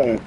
Yes.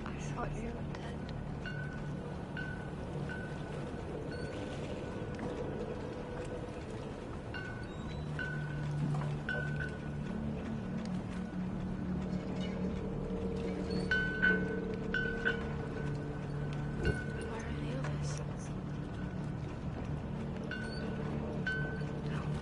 I thought you were dead. Where are the others? Oh no.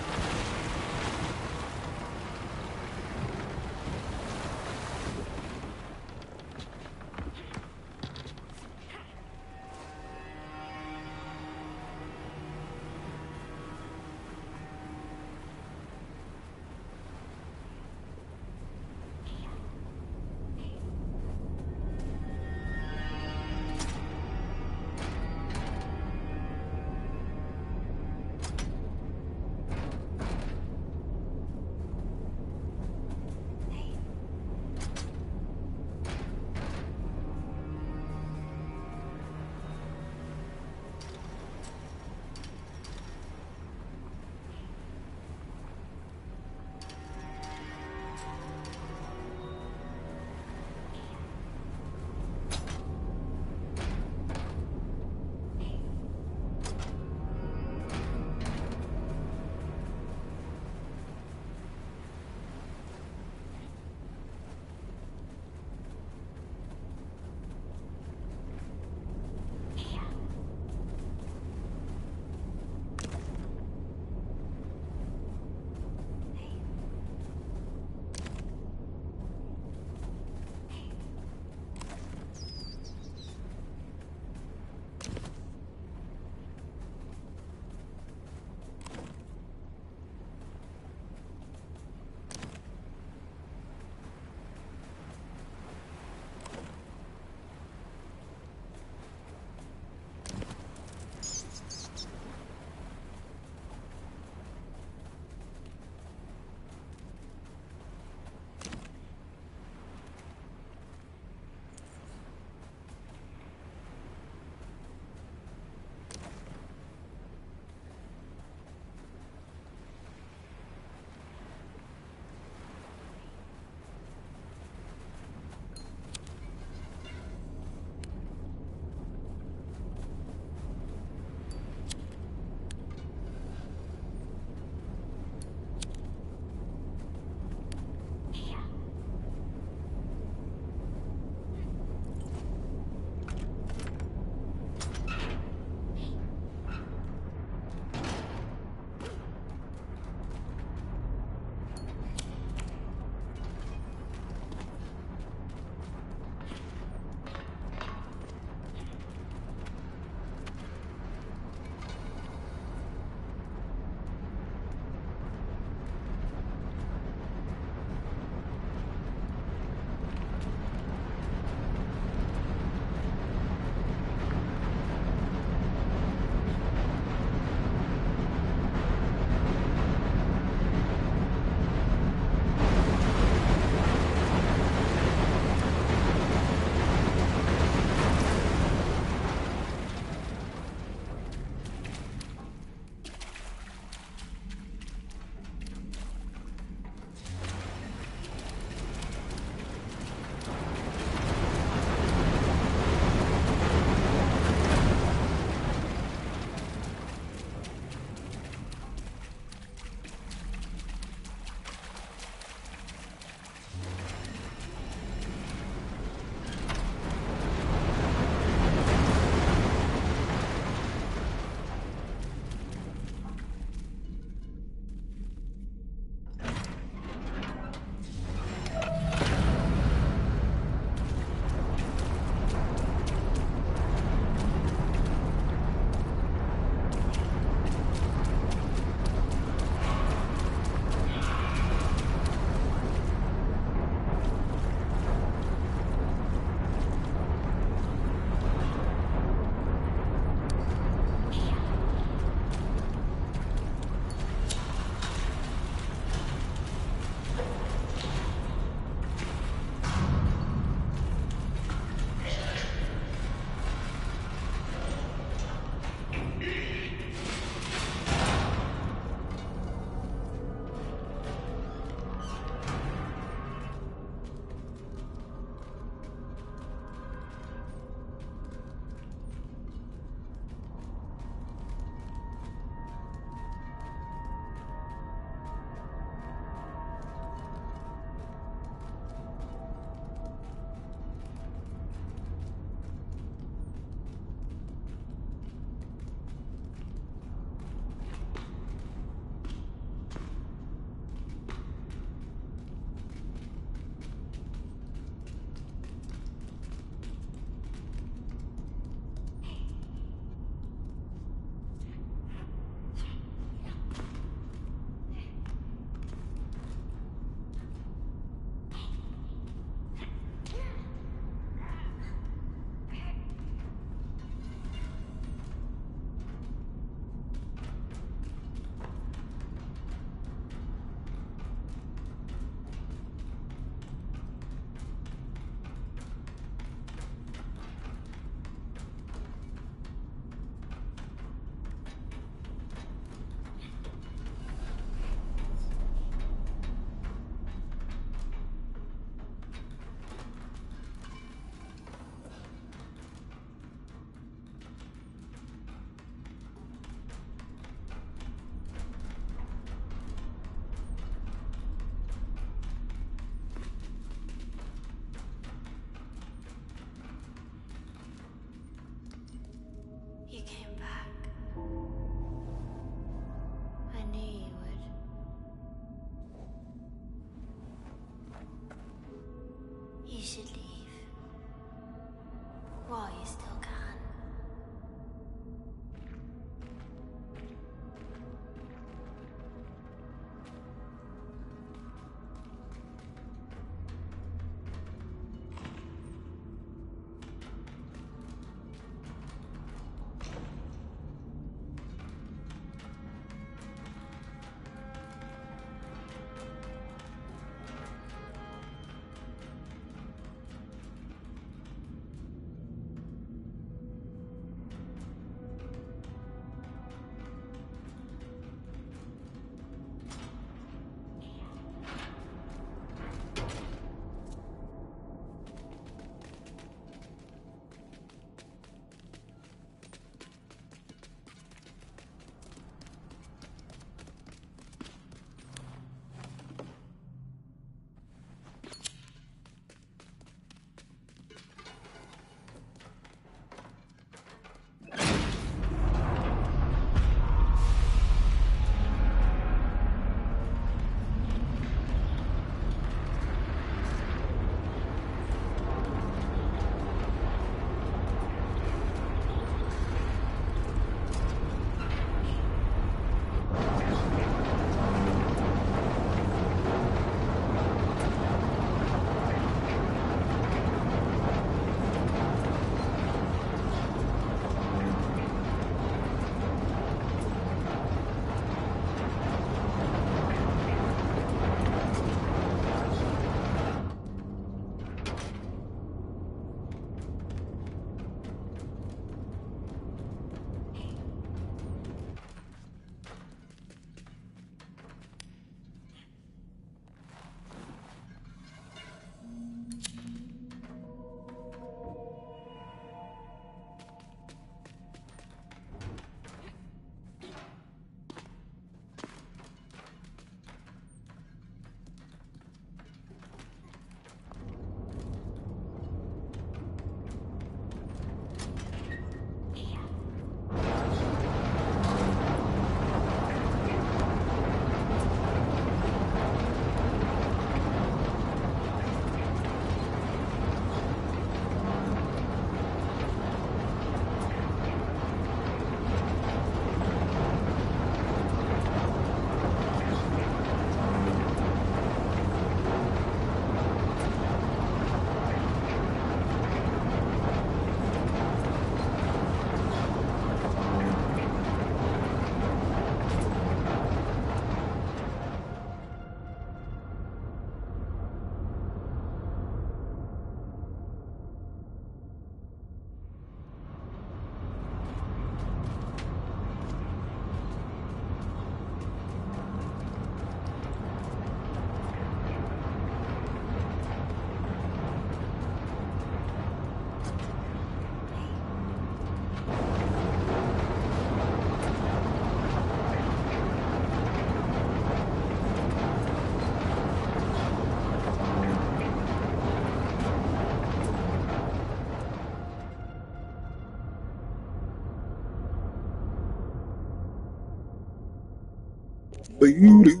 Beat it.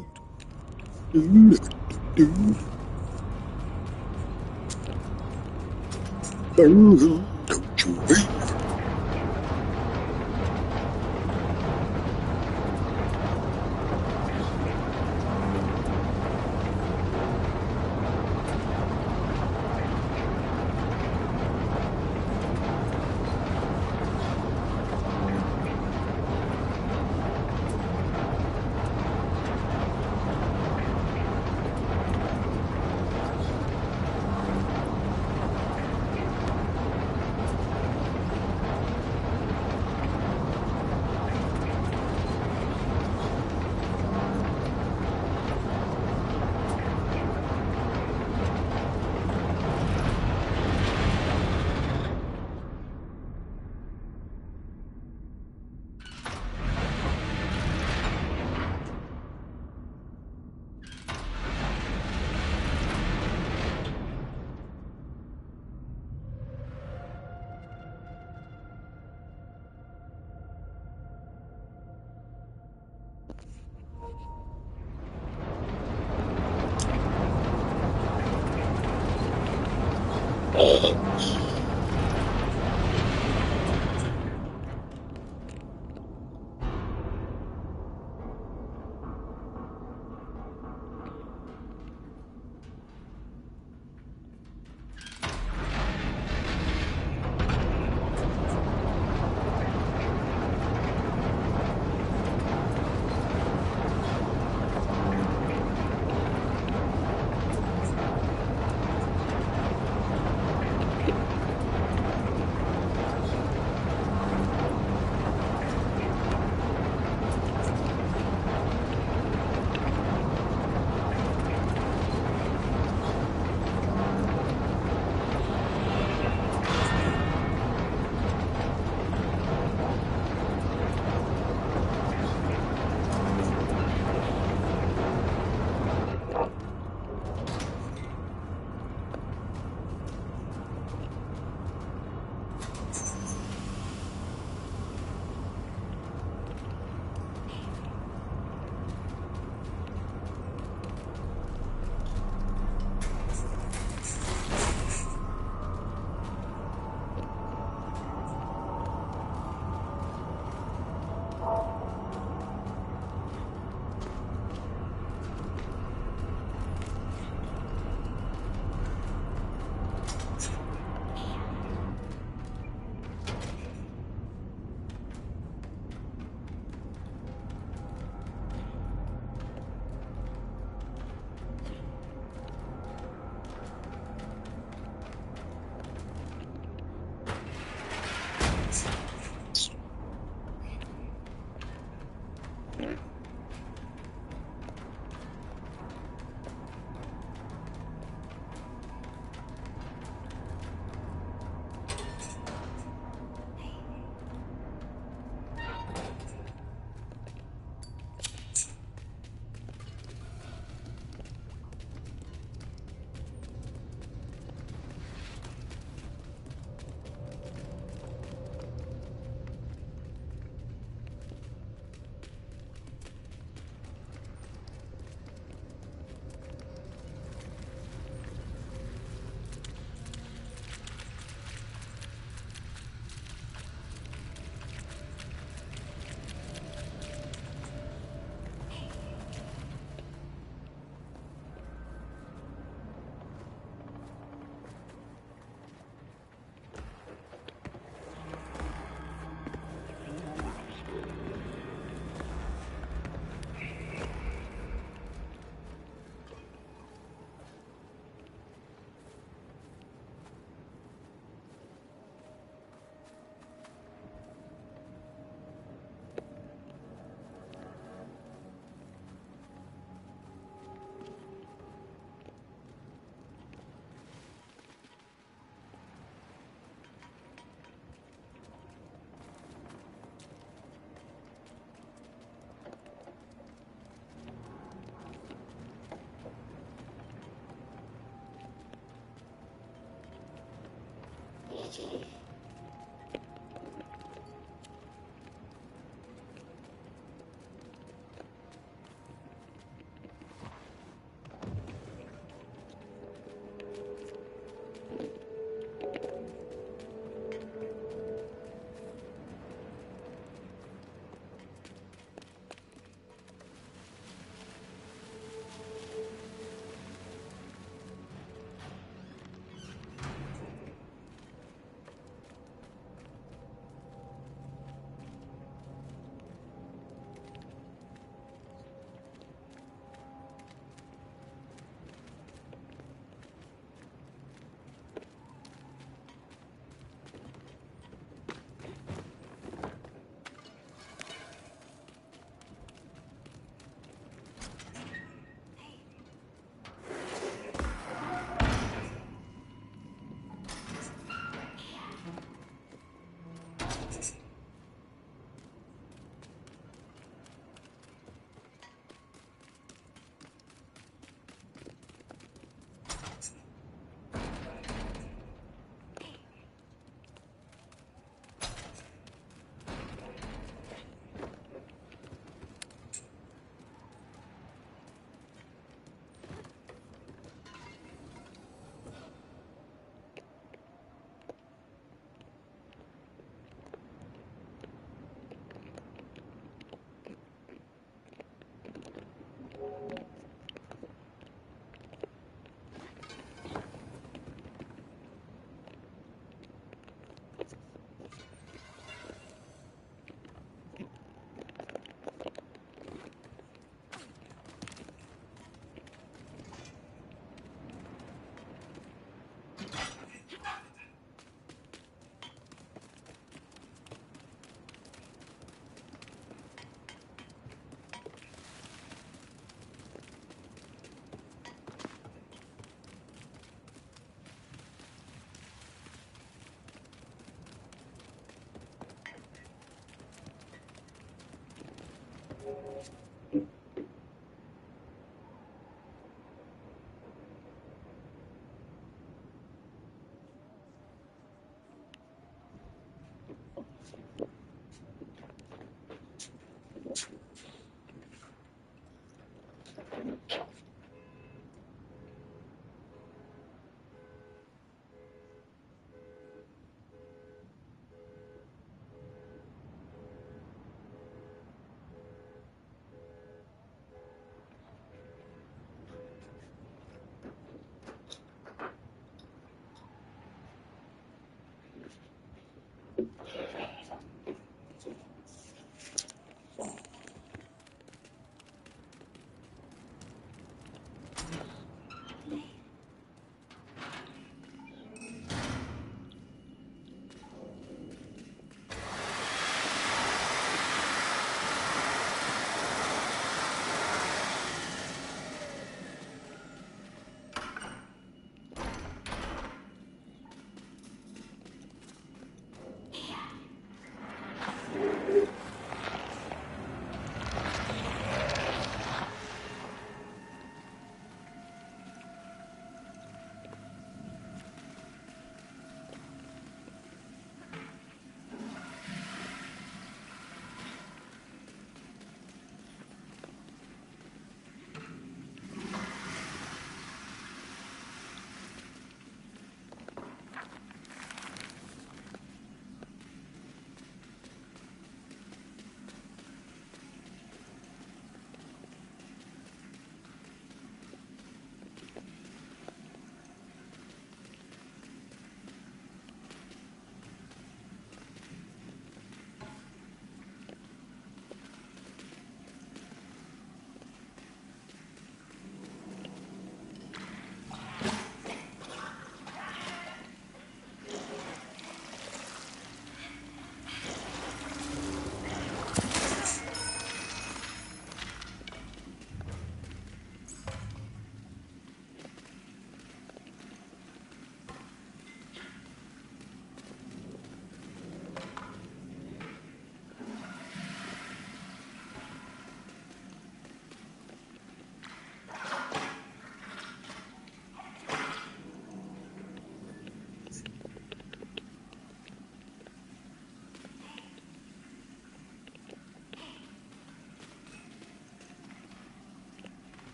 Don't you hate?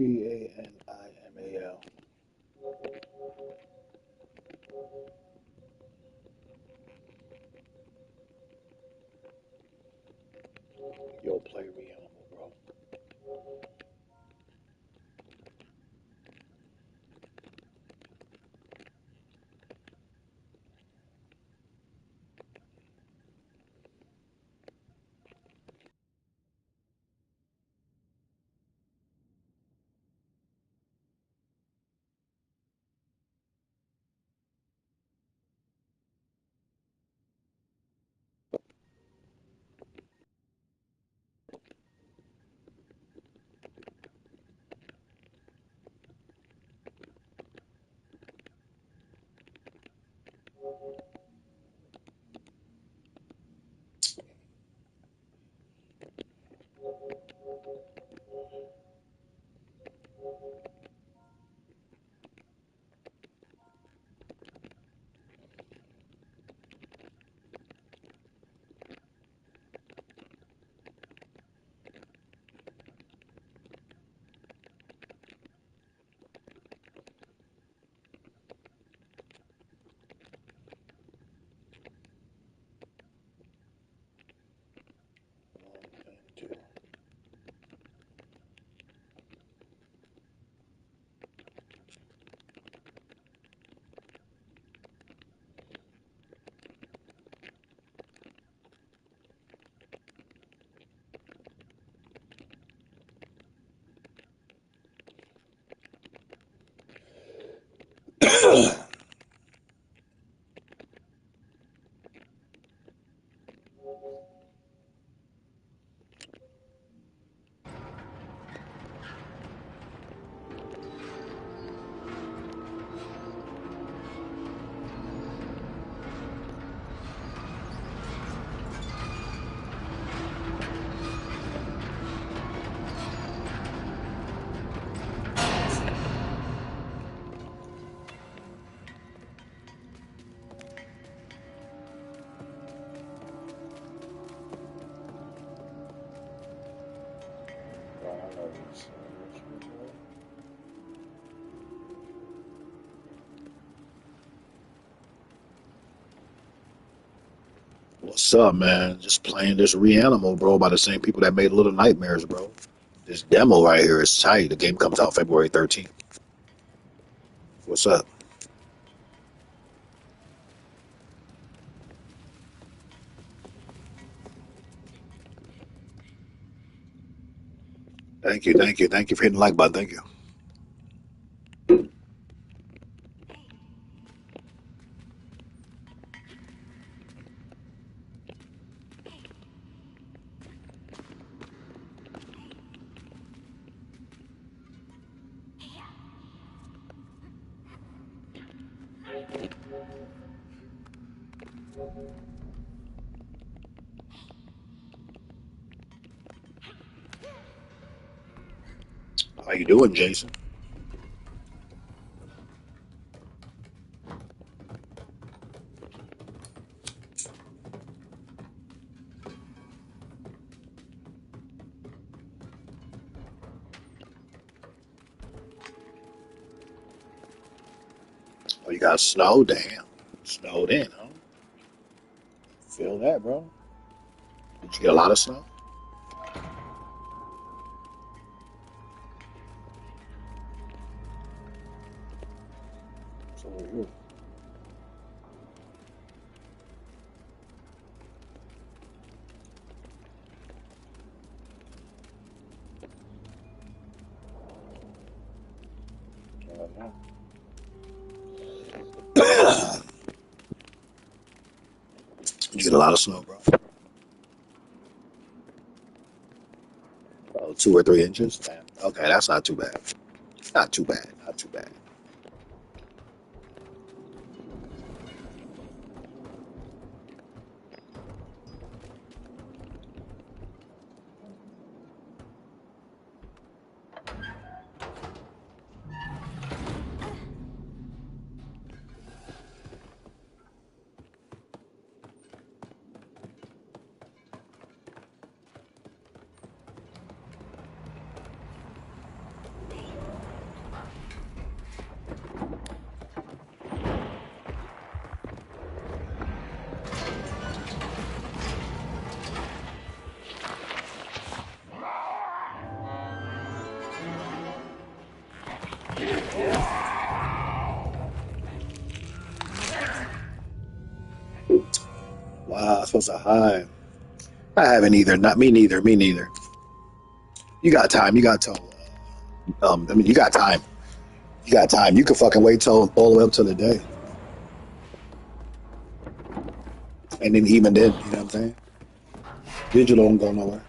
Reanimal. Yo, play Reanimal, bro. One and two. What's up, man? Just playing this Reanimal, bro, by the same people that made Little Nightmares, bro. This demo right here is tight. The game comes out February 13th. What's up? Thank you, thank you, thank you for hitting the like button. Thank you. How you doing, Jason? Oh, you got snow? Damn. Snowed in, huh? Feel that, bro. Did you get a lot of snow? So you. Did you get a lot of snow, bro? Oh, 2 or 3 inches? Damn. Okay, that's not too bad. Not too bad. Not too bad. Wow, I'm supposed to hide. I haven't either. Not me neither. Me neither. You got time. You got till. I mean, you got time. You got time. You can fucking wait till all the way up to the day, and then even then, you know what I'm saying? Digital don't go nowhere.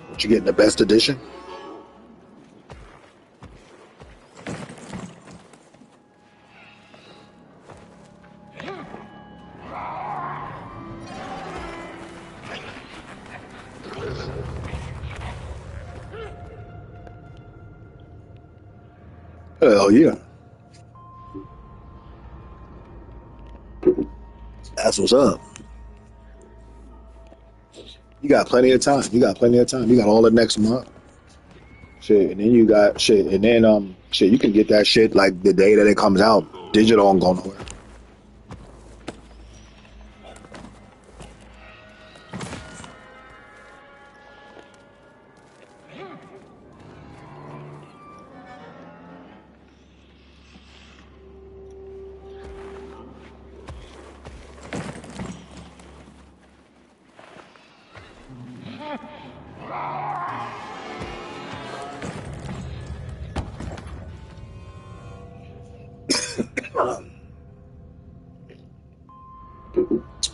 But you getting the best edition? Hell yeah. That's what's up. You got plenty of time. You got plenty of time. You got all the next month. Shit, and then you got shit, and then shit. You can get that shit like the day that it comes out. Digital don't go nowhere.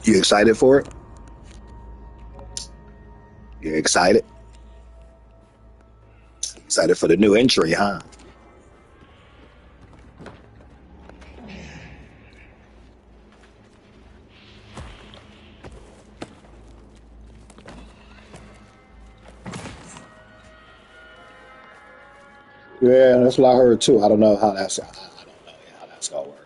You excited for it? You excited? Excited for the new entry, huh? Yeah, that's what I heard too. I don't know how that's. I don't know how that's gonna work.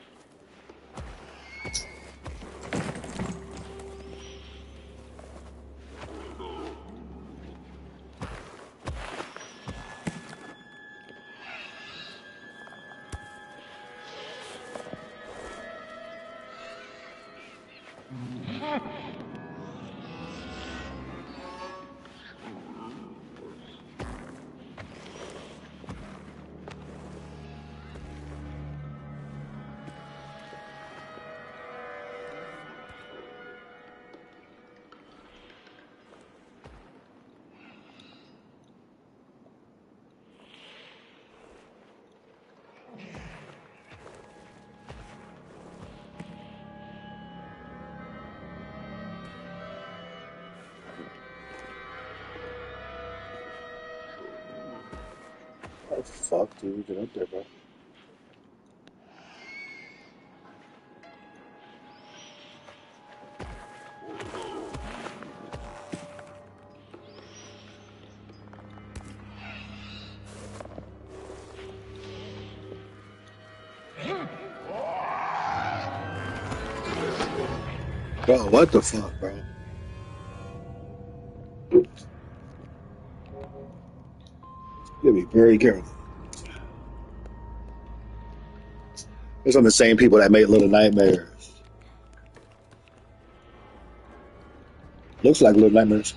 Oh fuck, dude, get up there, bro. Bro, what the fuck, bro? You gotta be very careful. It's on the same people that made Little Nightmares. Looks like Little Nightmares.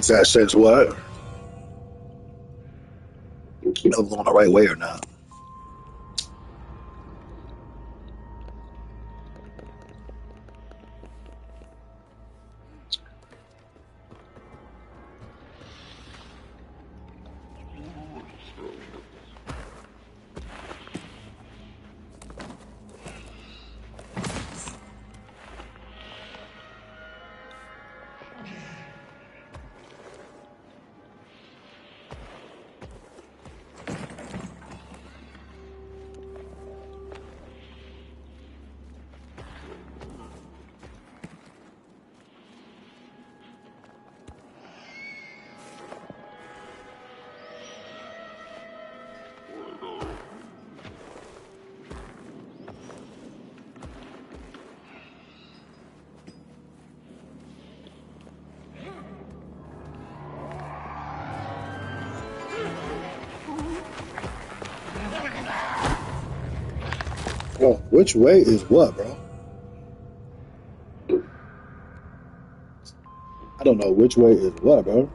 that since what? You know, going the right way or not. Bro, which way is what, bro? I don't know which way is what, bro.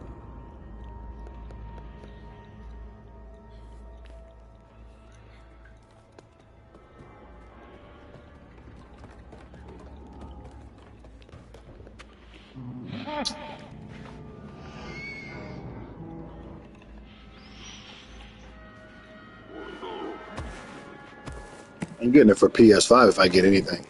I'm getting it for PS5 if I get anything.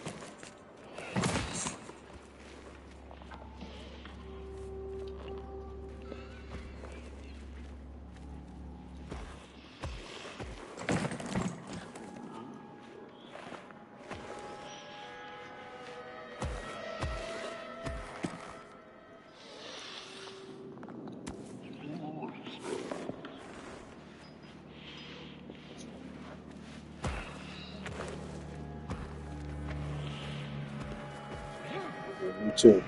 Me too.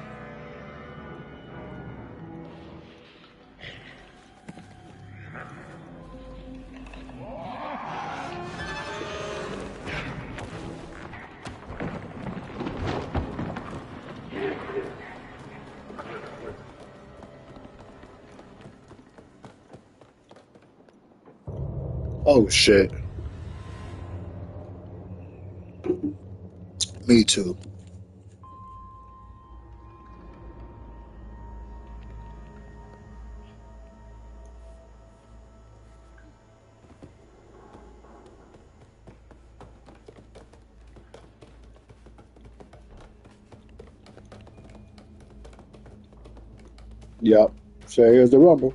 Oh shit. Me too. Yep. So here's the rumble.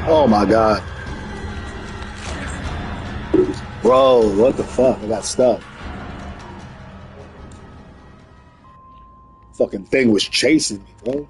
Oh my god. Bro, what the fuck? I got stuck. Fucking thing was chasing me, bro.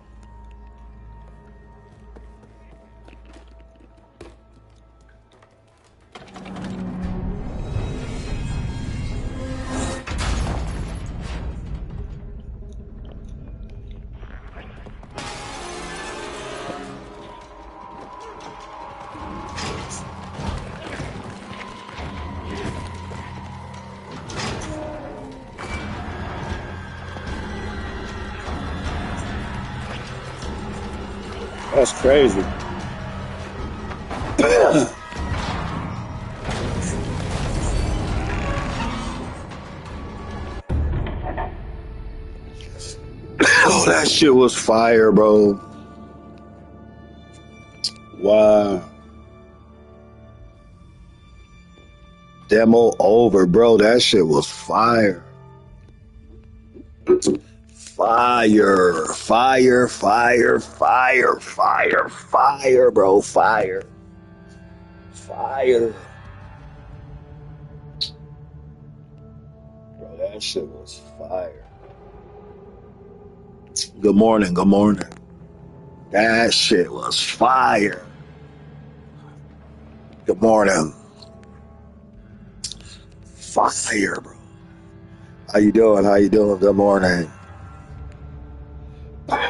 That's crazy. Oh, that shit was fire, bro. Wow. Demo over, bro. That shit was fire. Fire, fire, fire, fire, fire, fire, bro. Fire. Fire. Bro, that shit was fire. Good morning, good morning. That shit was fire. Good morning. Fire, bro. How you doing? How you doing? Good morning. Wow.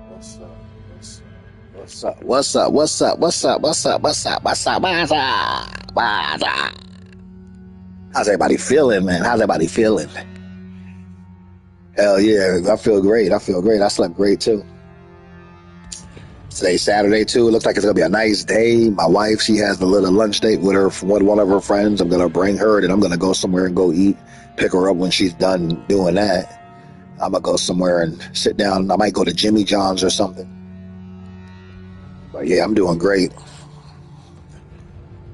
What's up? What's up? What's up? What's up? What's up? What's up? What's up? What's up? What's up? What's up? How's everybody feeling, man? How's everybody feeling? Hell yeah, I feel great. I feel great. I slept great too. Today's Saturday too. It looks like it's gonna be a nice day. My wife, she has a little lunch date with one of her friends. I'm gonna bring her, and I'm gonna go somewhere and go eat. Pick her up when she's done doing that. I'm gonna go somewhere and sit down. I might go to Jimmy John's or something. But yeah, I'm doing great.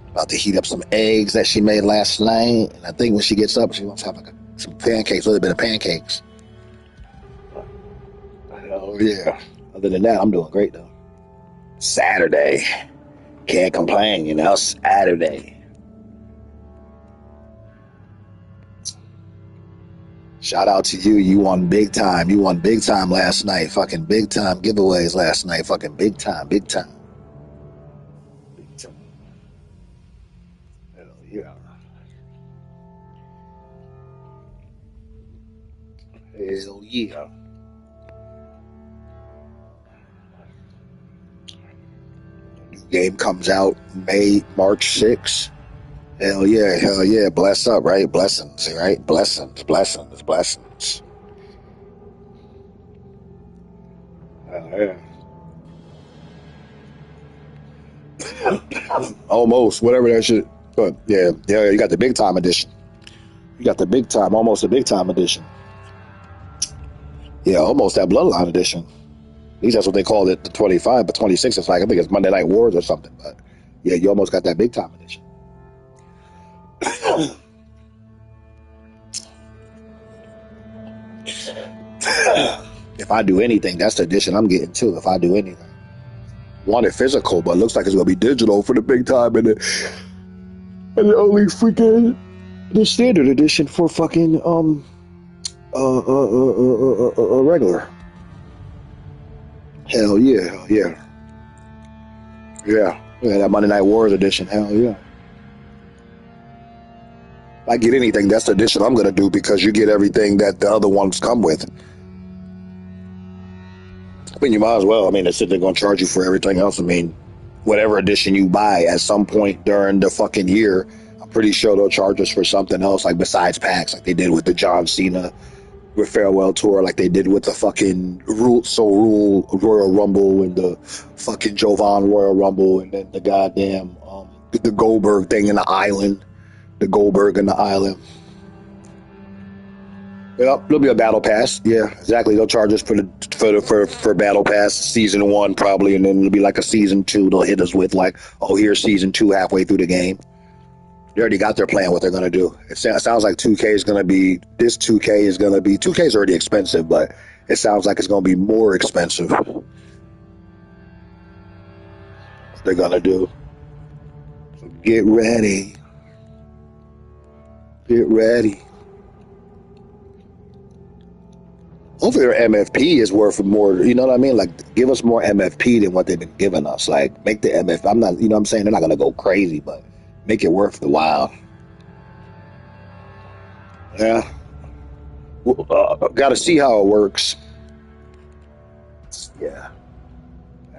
About to heat up some eggs that she made last night. And I think when she gets up, she wants to have some pancakes, a little bit of pancakes. Oh yeah. Other than that, I'm doing great though. Saturday. Can't complain, Saturday. Shout out to you. You won big time. You won big time last night. Fucking big time giveaways last night. Fucking big time. Big time. Big time. Hell yeah. Hell yeah. New game comes out March 6th. Hell yeah, hell yeah. Bless up, right? Blessings, right? Blessings, blessings, blessings. Hell yeah. Almost, whatever that shit. But yeah, you got the big time edition. You got the big time, almost the big time edition. Yeah, almost that bloodline edition. At least that's what they called it, the 25, but 26 is like, I think it's Monday Night Wars or something. But yeah, you almost got that big time edition. If I do anything, that's the edition I'm getting too. If I do anything, want it physical, but it looks like it's gonna be digital for the big time, and the only freaking the standard edition for fucking regular. Hell yeah, hell yeah, yeah. Yeah, that Monday Night Wars edition. Hell yeah. If I get anything, that's the edition I'm gonna do because you get everything that the other ones come with. I mean, you might as well. I mean, they're going to charge you for everything else. I mean, whatever edition you buy at some point during the fucking year, I'm pretty sure they'll charge us for something else, like besides packs, like they did with the John Cena with Farewell Tour, like they did with the fucking Rule Royal Rumble and the fucking Jovan Royal Rumble, and then the goddamn the Goldberg thing in the island, the Goldberg in the island. Yep, there'll be a battle pass. Yeah, exactly. They'll charge us for battle pass season 1 probably, and then it'll be like a season 2. They'll hit us with like, oh, here's season 2 halfway through the game. They already got their plan what they're gonna do. It sounds like 2K is gonna be 2K is already expensive, but it sounds like it's gonna be more expensive. What they're gonna do. So get ready. Get ready. Hopefully their MFP is worth more, you know what I mean? Like, give us more MFP than what they've been giving us. Like, make the MFP, I'm not, you know what I'm saying? They're not going to go crazy, but make it worth the while. Yeah. Got to see how it works. Yeah.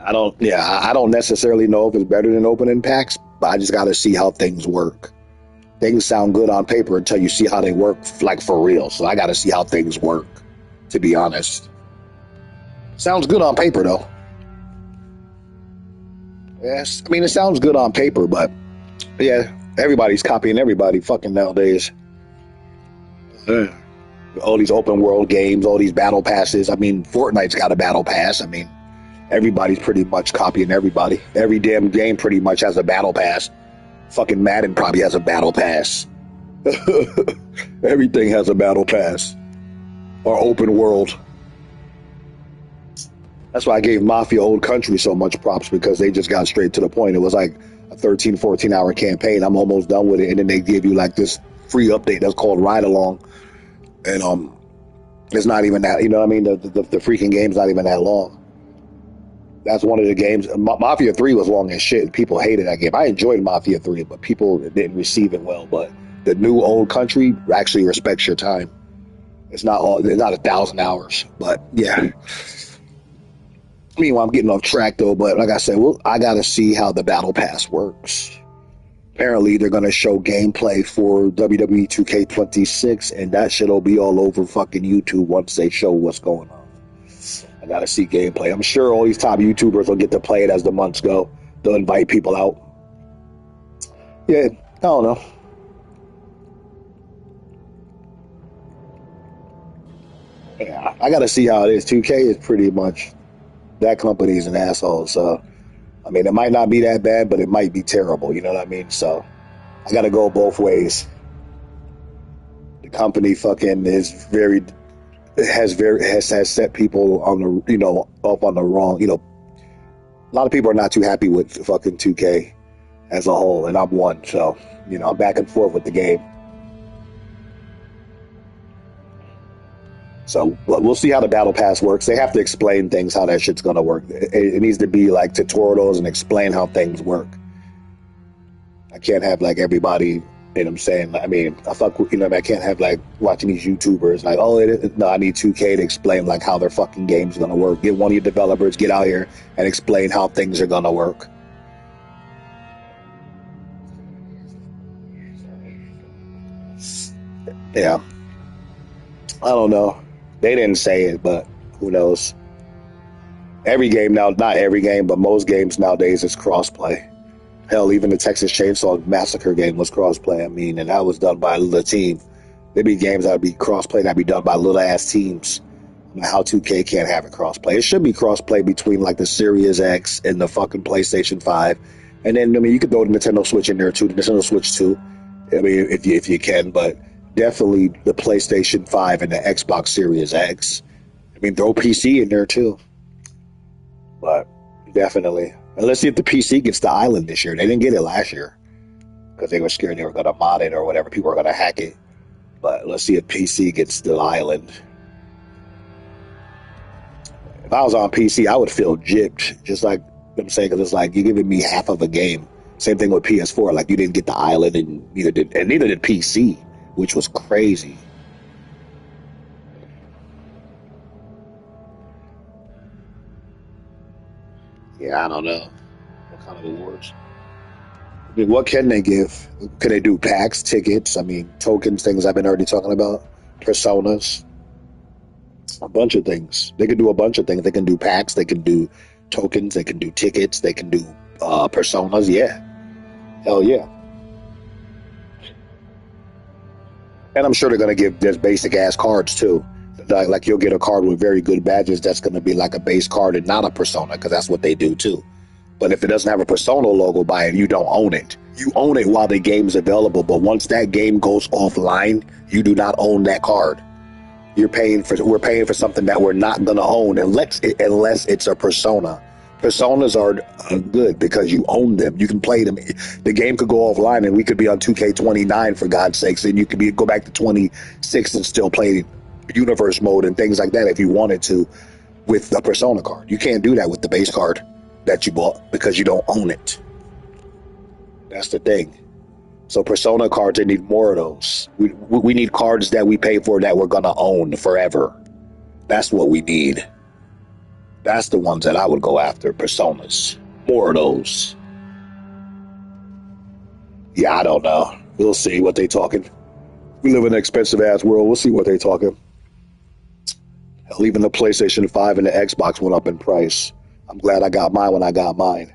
I don't necessarily know if it's better than opening packs, but I just got to see how things work. Things sound good on paper until you see how they work, like, for real. So I got to see how things work, to be honest. Sounds good on paper, though. Yes, I mean, it sounds good on paper, but yeah, everybody's copying everybody fucking nowadays. Yeah. All these open world games, all these battle passes. I mean, Fortnite's got a battle pass. I mean, everybody's pretty much copying everybody. Every damn game pretty much has a battle pass. Fucking Madden probably has a battle pass. Everything has a battle pass. Or open world. That's why I gave Mafia Old Country so much props, because they just got straight to the point. It was like a 13, 14 hour campaign. I'm almost done with it. And then they give you like this free update that's called Ride Along. And It's not even that, you know what I mean? The freaking game's not even that long. That's one of the games. Mafia 3 was long as shit. People hated that game. I enjoyed Mafia 3, but people didn't receive it well. But the new old country actually respects your time. It's not 1,000 hours, but yeah. Meanwhile, I'm getting off track though. But like I said, well, I got to see how the battle pass works. Apparently, they're going to show gameplay for WWE 2K26, and that shit'll be all over fucking YouTube once they show what's going on. I got to see gameplay. I'm sure all these top YouTubers will get to play it as the months go. They'll invite people out. Yeah, I don't know. Yeah, I got to see how it is. 2K is pretty much, that company's an asshole. So, I mean, it might not be that bad, but it might be terrible. You know what I mean? So, I got to go both ways. The company fucking is has set people on the, up on the wrong, a lot of people are not too happy with fucking 2K as a whole, and I'm one. So, I'm back and forth with the game. So we'll see how the battle pass works. They have to explain things, how that shit's gonna work. It needs to be like tutorials and explain how things work. I can't have like everybody, you know what I'm saying? I mean, I can't have like watching these YouTubers like, no, I need 2K to explain like how their fucking game's gonna work. Get one of your developers, get out here and explain how things are gonna work. Yeah. I don't know. They didn't say it, but who knows? Every game now, not every game, but most games nowadays is crossplay. Hell, even the Texas Chainsaw Massacre game was crossplay. I mean, and that was done by a little team. There'd be games that would be crossplay that'd be done by little ass teams. How 2K can't have it crossplay? It should be crossplay between like the Series X and the fucking PlayStation 5. And then, I mean, you could throw the Nintendo Switch in there too, the Nintendo Switch 2. I mean, if you can, but definitely the PlayStation 5 and the Xbox Series X. I mean, throw PC in there too. But definitely. And let's see if the PC gets the island this year. They didn't get it last year because they were scared they were going to mod it or whatever. People were going to hack it. But let's see if PC gets the island. If I was on PC, I would feel gypped. Just like I'm saying, because it's like you're giving me half of a game. Same thing with PS4. Like you didn't get the island, and neither did PC, which was crazy. Yeah, I don't know. What kind of awards? I mean, what can they give? Can they do packs, tickets? I mean, tokens, things I've been already talking about, personas, a bunch of things. They can do a bunch of things. They can do packs. They can do tokens. They can do tickets. They can do personas. Yeah, hell yeah. And I'm sure they're gonna give just basic ass cards too. Like you'll get a card with very good badges that's gonna be like a base card and not a persona, because that's what they do too. But if it doesn't have a Persona logo by it, you don't own it. You own it while the game's available, but once that game goes offline, you do not own that card. We're paying for something that we're not gonna own unless it's a Persona. Personas are good because you own them. You can play them. The game could go offline and we could be on 2K29 for God's sakes, and you could go back to 26 and still play universe mode and things like that if you wanted to with the Persona card. You can't do that with the base card that you bought because you don't own it. That's the thing. So Persona cards, they need more of those. We need cards that we pay for that we're gonna own forever. That's what we need. That's the ones that I would go after. Personas. More of those. Yeah, I don't know. We'll see what they talking. We live in an expensive ass world. We'll see what they talking. Hell, even the PlayStation 5 and the Xbox went up in price. I'm glad I got mine when I got mine.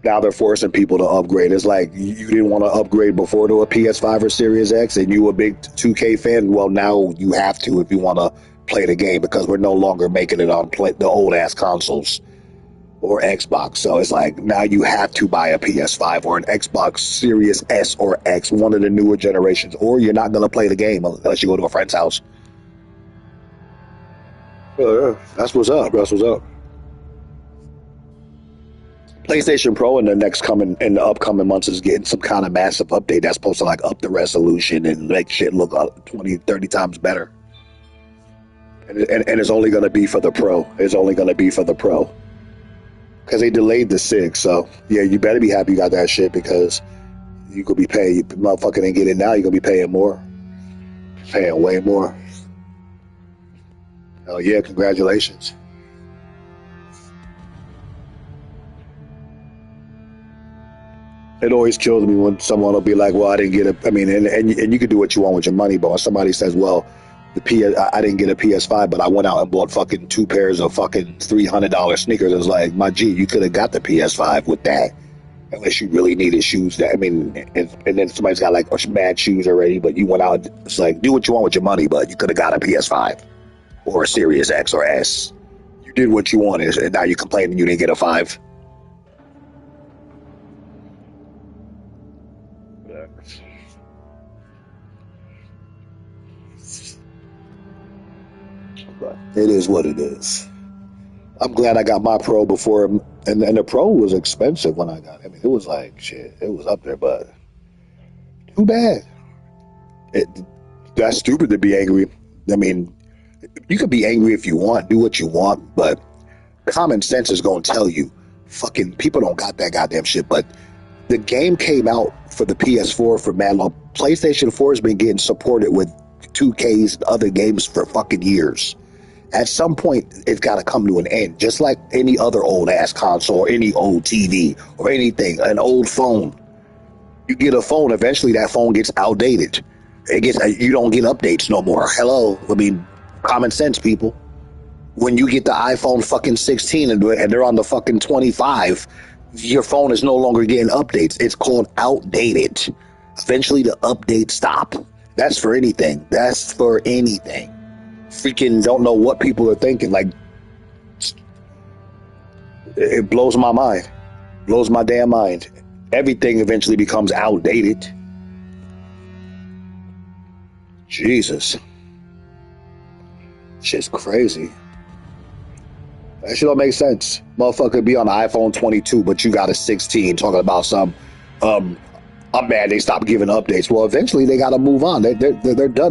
Now they're forcing people to upgrade. It's like you didn't want to upgrade before to a PS5 or Series X and you a big 2K fan. Well, now you have to if you want to play the game, because we're no longer making it on the old ass consoles or Xbox. So it's like now you have to buy a PS5 or an Xbox Series S or X, one of the newer generations, or you're not going to play the game unless you go to a friend's house. That's what's up. That's what's up. PlayStation Pro in the upcoming months is getting some kind of massive update that's supposed to like up the resolution and make shit look 20, 30 times better. And it's only going to be for the Pro. It's only going to be for the Pro. Because they delayed the 6. So, yeah, you better be happy you got that shit because you could be paying. You motherfucker didn't get it now, you're going to be paying more. Paying way more. Hell yeah, congratulations. It always kills me when someone will be like, well, I didn't get it. I mean, and you can do what you want with your money, but when somebody says, well, I didn't get a PS5, but I went out and bought fucking 2 pairs of fucking $300 sneakers. It's like, my G, you could have got the PS5 with that, unless you really needed shoes. That I mean, and then somebody's got like mad shoes already, but you went out. It's like, do what you want with your money, but you could have got a PS5 or a Series X or S. You did what you wanted, and now you're complaining you didn't get a 5. But it is what it is. I'm glad I got my Pro before, and the Pro was expensive when I got it. I mean, it was like, shit, it was up there, but too bad. That's stupid to be angry. I mean, you could be angry if you want, do what you want, but common sense is going to tell you, fucking people don't got that goddamn shit. But the game came out for the PS4 for mad long. PlayStation 4 has been getting supported with 2Ks and other games for fucking years. At some point, it's got to come to an end, just like any other old ass console or any old TV or anything, an old phone. You get a phone, eventually that phone gets outdated. You don't get updates no more. Hello, I mean, common sense, people. When you get the iPhone fucking 16 and they're on the fucking 25, your phone is no longer getting updates. It's called outdated. Eventually, the updates stop. That's for anything. That's for anything. Freaking don't know what people are thinking. Like, it blows my mind. Blows my damn mind. Everything eventually becomes outdated. Jesus. Shit's crazy. That shit don't make sense. Motherfucker be on the iPhone 22, but you got a 16 talking about some, I'm mad they stopped giving updates. Well, eventually they got to move on. They're done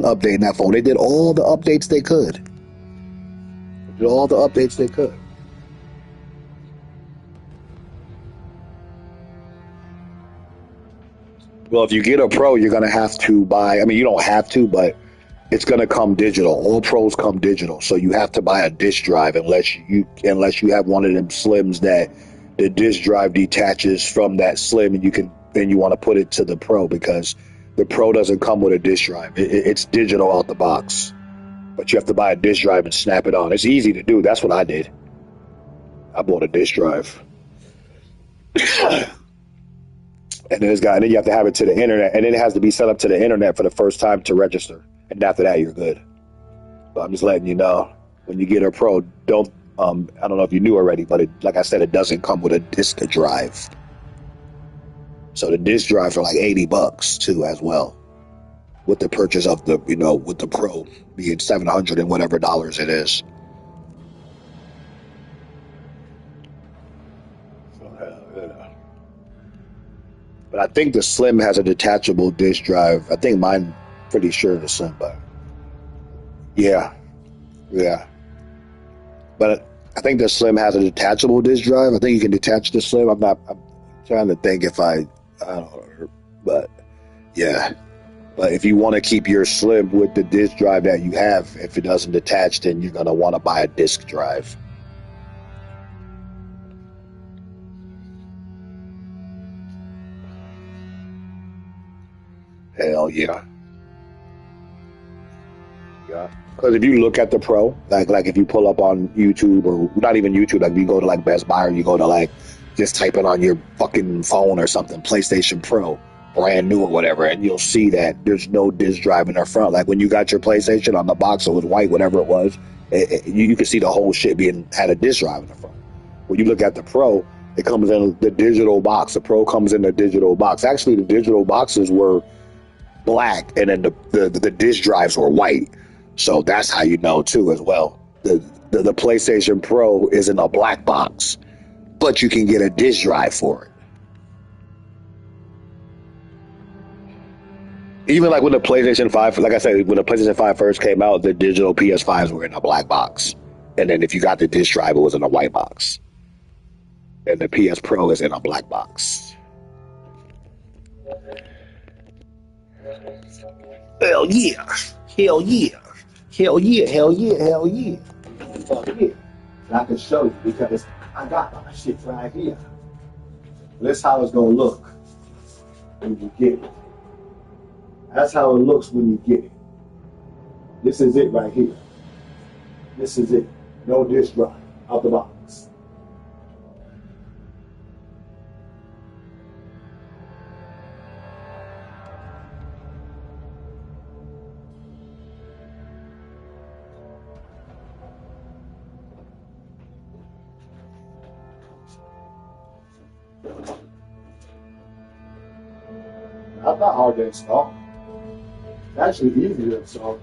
updating that phone. They did all the updates they could. They did all the updates they could. Well, if you get a Pro, you're going to have to buy, I mean, you don't have to, but it's going to come digital. All Pros come digital. So you have to buy a disk drive unless you have one of them Slims that the disk drive detaches from that Slim and you want to put it to the Pro, because the Pro doesn't come with a disk drive. It's digital out the box. But you have to buy a disk drive and snap it on. It's easy to do. That's what I did. I bought a disk drive. And then you have to have it to the internet, and then it has to be set up to the internet for the first time to register. And after that, you're good. But I'm just letting you know, when you get a Pro, don't, I don't know if you knew already, but like I said, it doesn't come with a disk drive. So the disk drives are like $80 too, as well, with the purchase of the, with the Pro being $700 and whatever dollars it is. But I think the Slim has a detachable disk drive. I think mine, pretty sure the Slim, but yeah. But I think the Slim has a detachable disk drive. I think you can detach the Slim. I'm trying to think if I don't know, but yeah. But if you want to keep your Slim with the disk drive that you have, if it doesn't detach, then you're going to want to buy a disk drive. Hell yeah. Yeah. Because if you look at the Pro, like if you pull up on YouTube, or not even YouTube, like if you go to like Best Buy, or you go to like just type it on your fucking phone or something, PlayStation Pro, brand new or whatever, and you'll see that there's no disk drive in the front. Like when you got your PlayStation on the box, it was white, whatever it was, you can see the whole shit had a disk drive in the front. When you look at the Pro, it comes in the digital box. The Pro comes in the digital box. Actually, the digital boxes were black, and then the disk drives were white. So that's how you know too, as well. The PlayStation Pro is in a black box. but you can get a disk drive for it. Even like when the PlayStation 5, like I said, when the PlayStation 5 first came out, the digital PS5s were in a black box. And then if you got the disc drive, it was in a white box. And the PS Pro is in a black box. Hell yeah. Hell yeah. Hell yeah. Hell yeah. Hell yeah. Fuck yeah. And I can show you because I got my shit right here. That's how it's going to look when you get it. That's how it looks when you get it. This is it right here. This is it. No disk drive. Out the box. That's not hard to install. It's actually easy to install.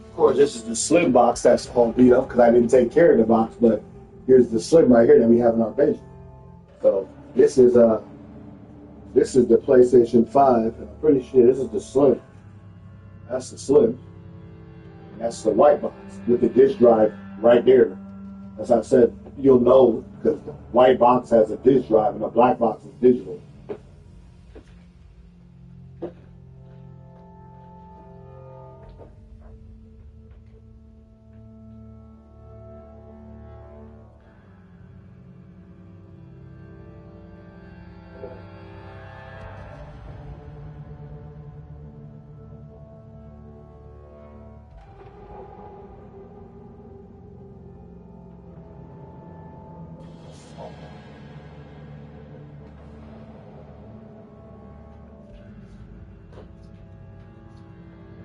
Of course, this is the slim box that's all beat up because I didn't take care of the box, but here's the slim right here that we have in our basement. So this is the PlayStation 5, and I'm pretty sure this is the slim. That's the slim. And that's the white box with the disk drive right there. As I said, you'll know because the white box has a disk drive and the black box is digital.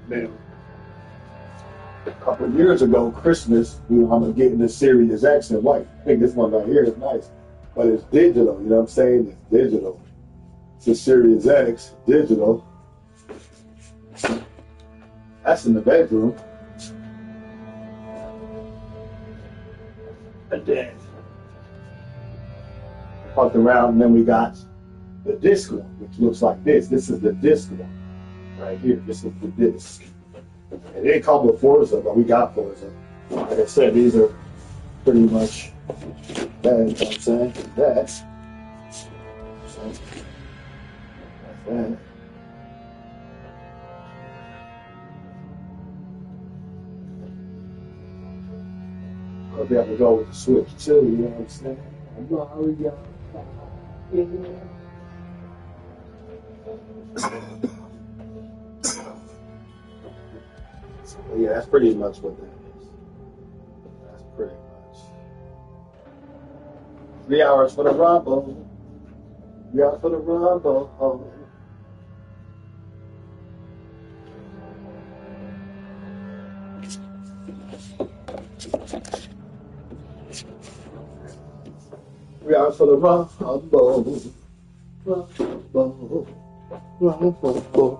Now, a couple of years ago, Christmas, I'm getting the Series X in white. I think this one right here is nice, but it's digital. You know what I'm saying? It's digital. It's a Series X, digital. That's in the bedroom. And then fucked around, and then we got the disc one, which looks like this. This is the disc one right here. This is the disc. It didn't come with Forza, but we got Forza. Like I said, these are pretty much that. You know what I'm saying? That's that. I'll be able to go with the Switch too, you know what I'm saying? Mario. So, yeah, that's pretty much what that is. That's pretty much. 3 hours for the Rumble. 3 hours for the Rumble. We are for the Rumble. Rumble. Rumble.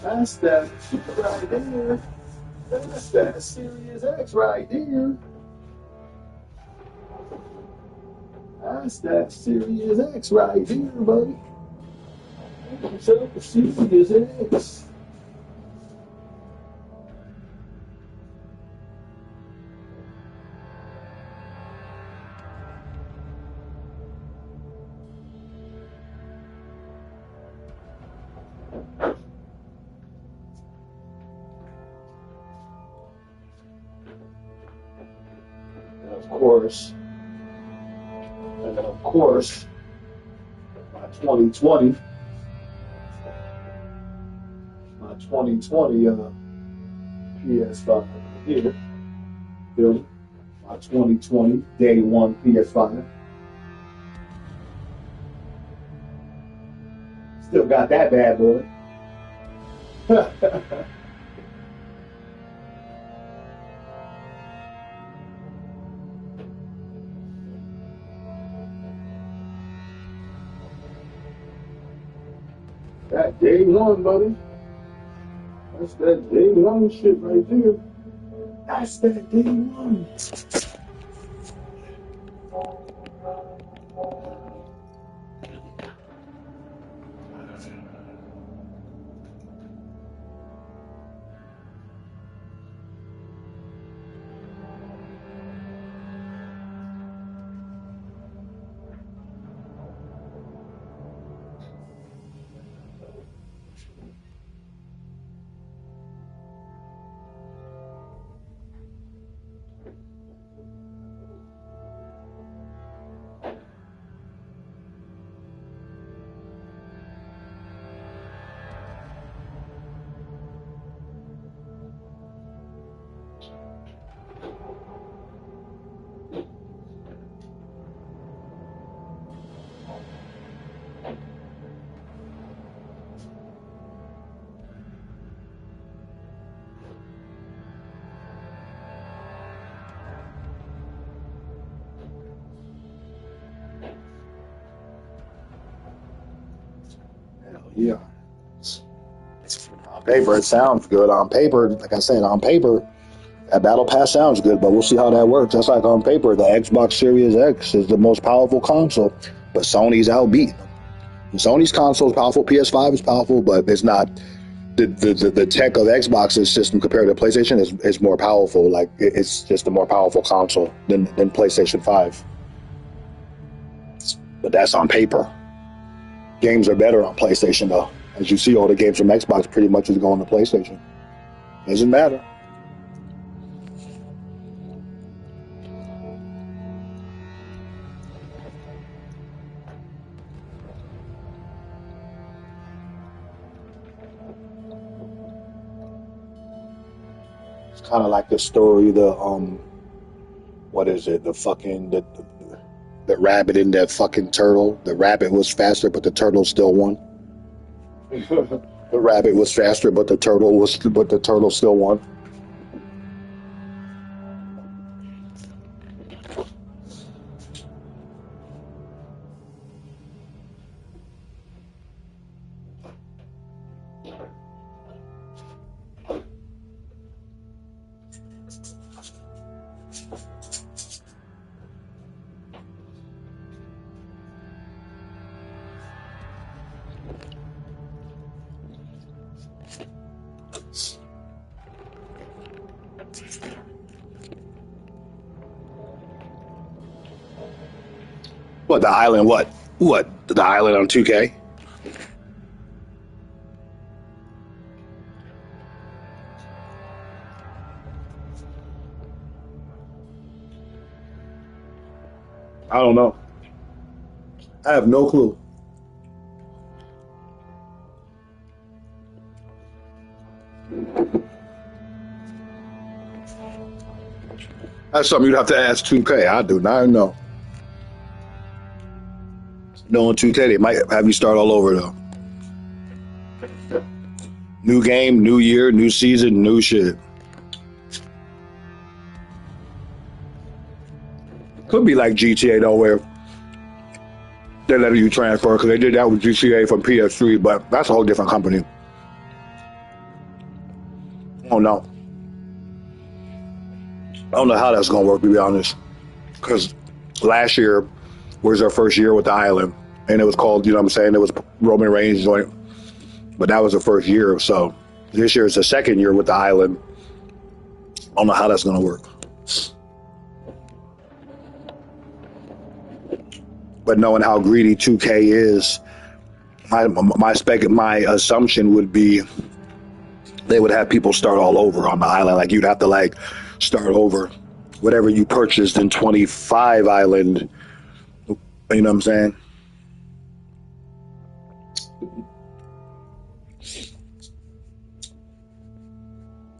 That's that right there. That's that Series X right there. That's that Series X right there, buddy. So the Series X. And of course, And then, of course, my 2020, my 2020 PS5 here. Feel me? My 2020 day one PS5. Still got that bad boy. That day one, buddy. That's that day one shit right there. That's that day one. Hell yeah. On paper, it sounds good. On paper, like I said, on paper, that Battle Pass sounds good, but we'll see how that works. That's like on paper, the Xbox Series X is the most powerful console, but Sony's outbeating them. Sony's console is powerful, PS5 is powerful, but it's not the tech of Xbox's system compared to PlayStation is more powerful. Like it's just a more powerful console than PlayStation 5. But that's on paper. Games are better on PlayStation though. As you see, all the games from Xbox pretty much is going to PlayStation. Doesn't matter. It's kind of like the story, what is it? The rabbit and that fucking turtle. The rabbit was faster, but the turtle still won. The rabbit was faster, but the turtle still won. What, the island? What the island on 2K? I don't know. I have no clue. That's something you'd have to ask 2K. I do not know. Knowing 2K, they might have you start all over though. New game, new year, new season, new shit. Could be like GTA though, where they let you transfer because they did that with GTA from PS3, but that's a whole different company. I don't know. I don't know how that's gonna work, to be honest. Because last year was our first year with the island, and it was called, you know what I'm saying, it was Roman Reigns joint, but that was the first year. So this year is the second year with the island. I don't know how that's gonna work. But knowing how greedy 2K is, my assumption would be they would have people start all over on the island. Like you'd have to like start over. Whatever you purchased in 25 Island, You know what I'm saying?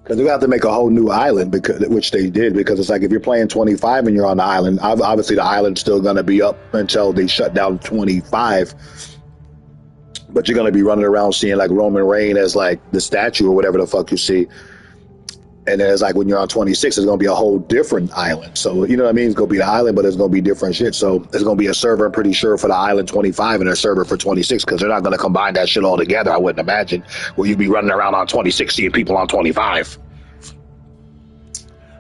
Because they have to make a whole new island, because which they did. Because it's like if you're playing 25 and you're on the island, obviously the island's still going to be up until they shut down 25. But you're going to be running around seeing like Roman Reigns as like the statue or whatever the fuck you see. And then it's like when you're on 26, it's going to be a whole different island. So, you know what I mean? It's going to be the island, but it's going to be different shit. So there's going to be a server, I'm pretty sure, for the island 25 and a server for 26, because they're not going to combine that shit all together, I wouldn't imagine, where you'd be running around on 26 seeing people on 25.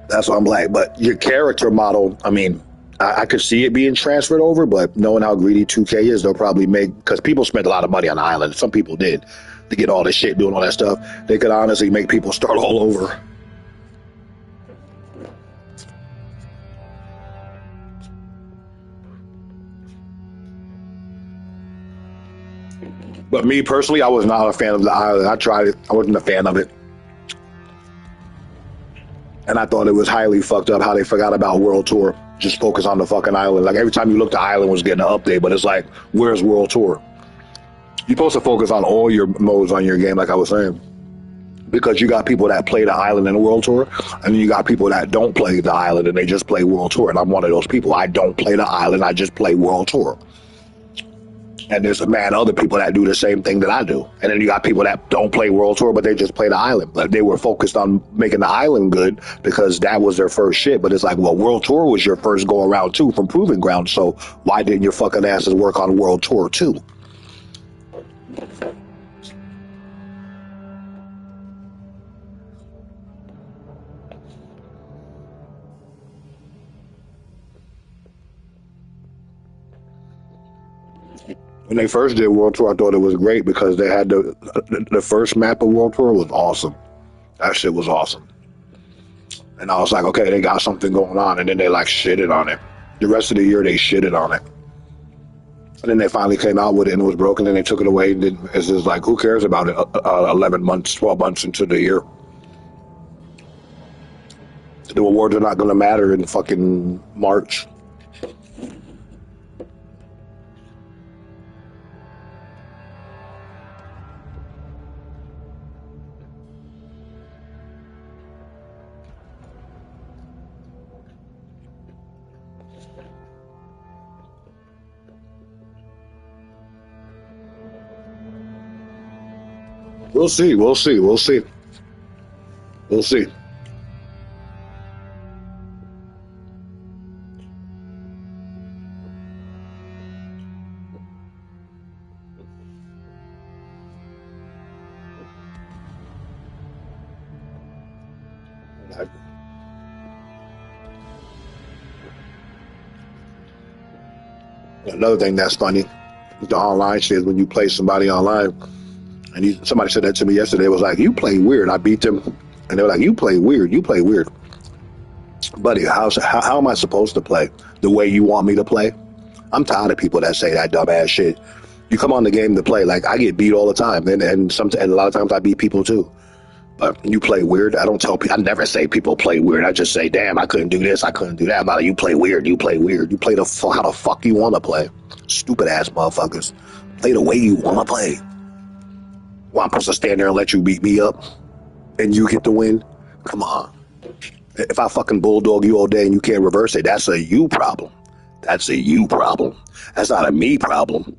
That's what I'm like. But your character model, I mean, I could see it being transferred over, but knowing how greedy 2K is, they'll probably make, because people spent a lot of money on the island. Some people did to get all this shit, doing all that stuff. They could honestly make people start all over. But me personally, I was not a fan of the island. I tried it. I wasn't a fan of it. And I thought it was highly fucked up how they forgot about World Tour. Just focus on the fucking island. Like every time you look, the island was getting an update, but it's like, where's World Tour? You're supposed to focus on all your modes on your game, like I was saying. Because you got people that play the island in the World Tour, and you got people that don't play the island and they just play World Tour. And I'm one of those people. I don't play the island, I just play World Tour. And there's a mad other people that do the same thing that I do. And then you got people that don't play World Tour, but they just play the island. But they were focused on making the island good because that was their first shit. But it's like, well, World Tour was your first go around too from Proving Ground. So why didn't your fucking asses work on World Tour too? When they first did World Tour, I thought it was great because they had the first map of World Tour was awesome. That shit was awesome. And I was like, okay, they got something going on. And then they like shitted on it. The rest of the year, they shitted on it. And then they finally came out with it and it was broken. And they took it away. And then it's just like, who cares about it 11 months, 12 months into the year? The awards are not going to matter in fucking March. We'll see. We'll see. We'll see. We'll see. Another thing that's funny, the online shit is when you play somebody online, and somebody said that to me yesterday. It was like, you play weird. I beat them, and they were like, you play weird. You play weird, buddy. How am I supposed to play the way you want me to play? I'm tired of people that say that dumbass shit. You come on the game to play. Like I get beat all the time, and a lot of times I beat people too. But you play weird. I don't tell people. I never say people play weird. I just say, damn, I couldn't do this. I couldn't do that. I'm like, you play weird. You play weird. You play how the fuck you want to play. Stupid ass motherfuckers. Play the way you want to play. Well, I'm supposed to stand there and let you beat me up, and you get the win. Come on. If I fucking bulldog you all day and you can't reverse it, that's a you problem. That's a you problem. That's not a me problem.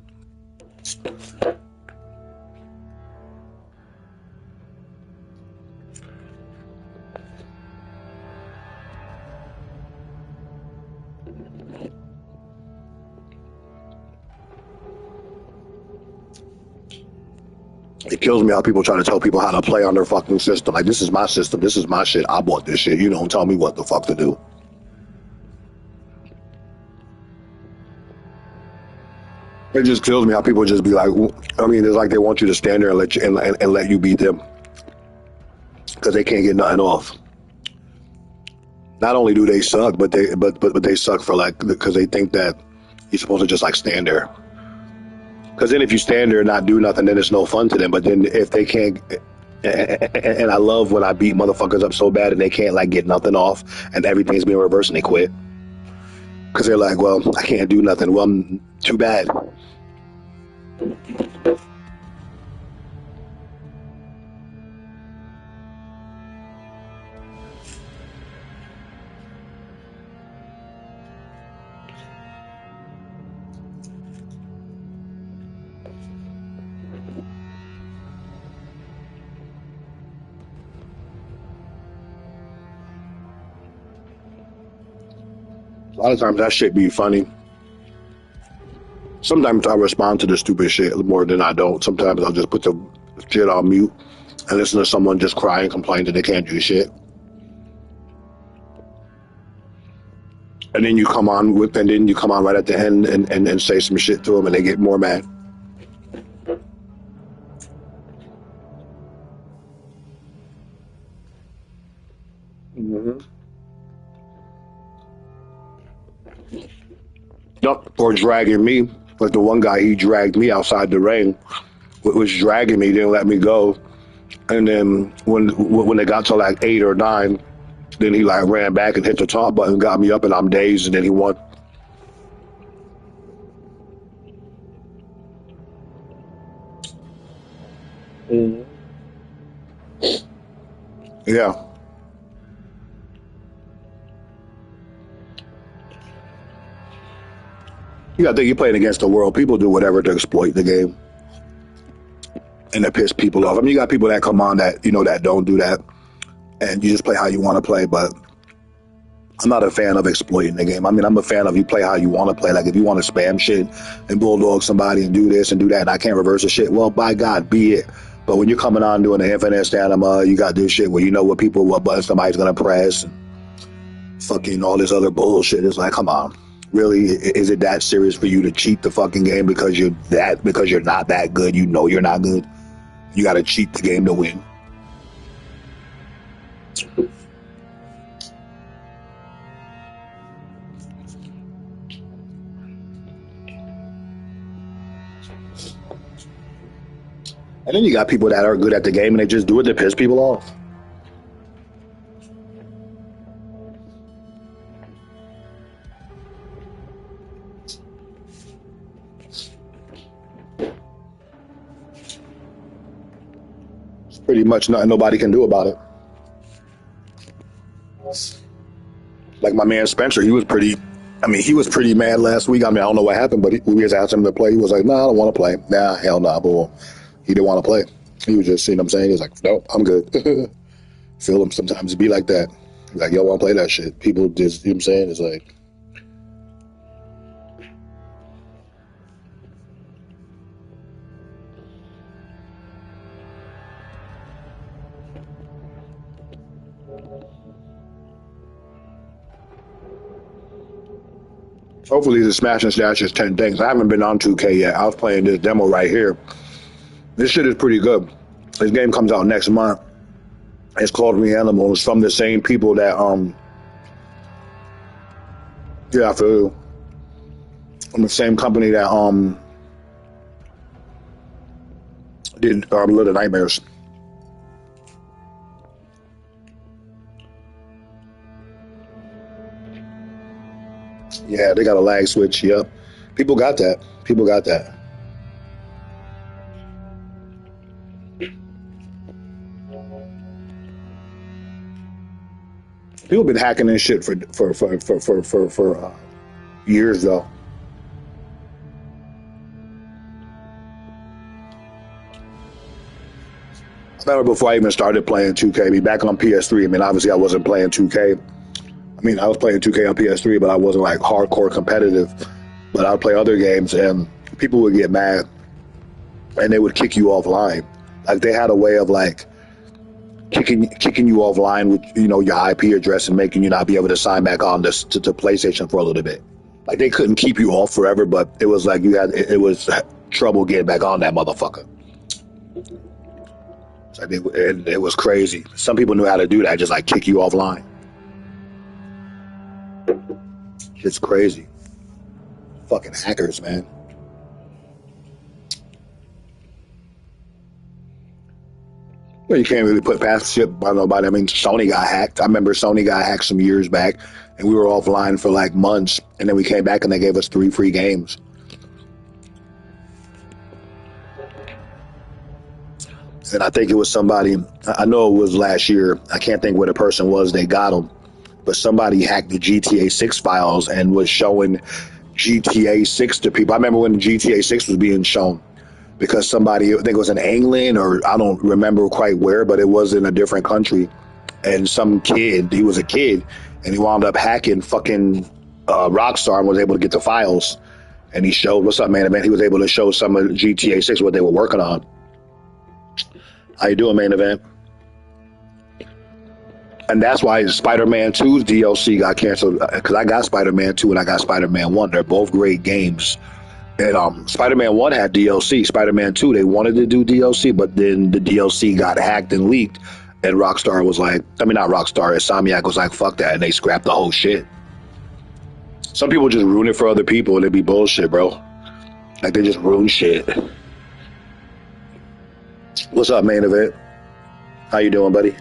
It kills me how people try to tell people how to play on their fucking system. Like, this is my system. This is my shit. I bought this shit. You don't tell me what the fuck to do. It just kills me how people just be like, I mean, it's like they want you to stand there and let you and let you beat them because they can't get nothing off. Not only do they suck, but they suck for like because they think that you're supposed to just like stand there. Because then if you stand there and not do nothing, then it's no fun to them. But then if they can't, and I love when I beat motherfuckers up so bad and they can't like get nothing off and everything's being reversed and they quit. Because they're like, well, I can't do nothing. Well, Too bad. A lot of times that shit be funny. Sometimes I respond to the stupid shit more than I don't. Sometimes I'll just put the shit on mute and listen to someone just cry and complain that they can't do shit. And then you come on right at the end and say some shit to them and they get more mad. Mm-hmm. Yep. Or dragging me. Like the one guy, he dragged me outside the ring. Was dragging me, didn't let me go. And then when they got to like 8 or 9, then he like ran back and hit the top button, got me up, and I'm dazed, and then he won. Mm-hmm. Yeah. You gotta think you're playing against the world. People do whatever to exploit the game and to piss people off. I mean, you got people that come on that, that don't do that. And you just play how you want to play, but I'm not a fan of exploiting the game. I mean, I'm a fan of you play how you want to play. Like if you want to spam shit and bulldog somebody and do this and do that, and I can't reverse the shit, well, by God, be it. But when you're coming on doing the infinite stamina, you got this shit where you know what button somebody's gonna press, and fucking all this other bullshit. It's like, come on, really? Is it that serious for you to cheat the fucking game because you're not that good? You know you're not good. You got to cheat the game to win. And then you got people that are good at the game and they just do it to piss people off. It's pretty much nothing nobody can do about it. Like my man Spencer, he was pretty mad last week. I mean, I don't know what happened, but we just asked him to play. He was like, nah, I don't want to play. Nah, hell nah, but he didn't want to play. He was just, what I'm saying? He was like, nope, I'm good. Feel him sometimes be like that. Like, yo, I want to play that shit. People just, what I'm saying? It's like, hopefully the Smash and Stash is 10 things. I haven't been on 2K yet. I was playing this demo right here. This shit is pretty good. This game comes out next month. It's called Reanimal. It's from the same people that yeah, I feel from the same company that did Little Nightmares. Yeah, they got a lag switch. Yep. People got that. People got that. People been hacking this shit for years though. I remember before I even started playing 2K, back on PS3. I mean, obviously I wasn't playing 2K. I mean, I was playing 2K on PS3, but I wasn't like hardcore competitive. But I'd play other games, and people would get mad, and they would kick you offline. Like they had a way of like kicking you offline with your IP address and making you not be able to sign back on to PlayStation for a little bit. Like they couldn't keep you off forever, but it was like it was trouble getting back on that motherfucker. So it was crazy. Some people knew how to do that, just like kick you offline. It's crazy. Fucking hackers, man. Well, you can't really put past shit by nobody. I mean, Sony got hacked. I remember Sony got hacked some years back, and we were offline for like months, and then we came back and they gave us 3 free games. And I think it was somebody, I know it was last year. I can't think where the person was. They got him. But somebody hacked the GTA 6 files and was showing GTA 6 to people. I remember when GTA 6 was being shown because somebody, I think it was in England or I don't remember quite where, but it was in a different country. And some kid, he was a kid, and he wound up hacking fucking Rockstar and was able to get the files. And he showed, what's up, man? Event. He was able to show some of GTA 6 what they were working on. How you doing, main event? And that's why Spider-Man 2's DLC got canceled because I got Spider-Man 2 and I got Spider-Man 1. They're both great games. And Spider-Man 1 had DLC. Spider-Man 2, they wanted to do DLC, but then the DLC got hacked and leaked. And Rockstar was like, I mean, not Rockstar, Insomniac was like, fuck that. And they scrapped the whole shit. Some people just ruin it for other people and it'd be bullshit, bro. Like, they just ruin shit. What's up, main event? How you doing, buddy?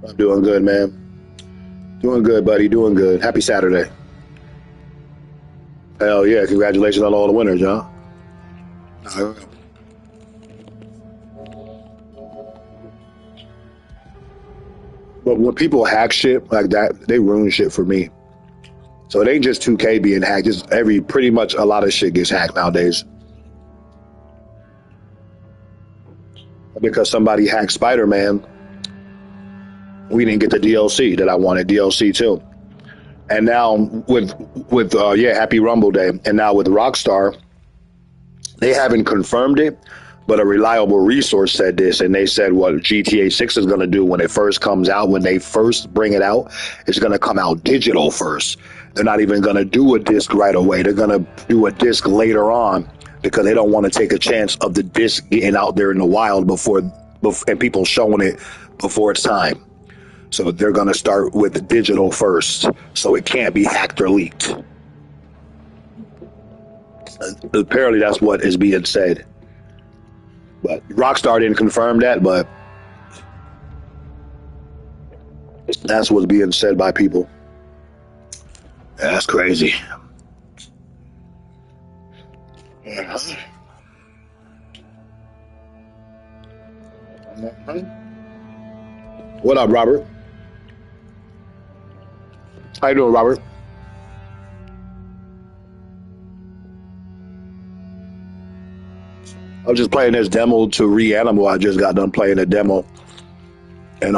I'm doing good, man. Doing good, buddy. Doing good. Happy Saturday. Hell yeah. Congratulations on all the winners, huh? But when people hack shit like that, they ruin shit for me. So it ain't just 2K being hacked. It's pretty much a lot of shit gets hacked nowadays. Because somebody hacked Spider-Man, we didn't get the DLC that I wanted, DLC 2. And now with Happy Rumble Day. And now with Rockstar, they haven't confirmed it, but a reliable resource said this, and they said what GTA 6 is going to do when it first comes out, when they first bring it out, it's going to come out digital first. They're not even going to do a disc right away. They're going to do a disc later on because they don't want to take a chance of the disc getting out there in the wild before and people showing it before it's time. So they're going to start with the digital first, so it can't be hacked or leaked. Apparently, that's what is being said. But Rockstar didn't confirm that, but that's what's being said by people. That's crazy. What up, Robert? How you doing, Robert? I was just playing this demo to Reanimal. I just got done playing the demo. And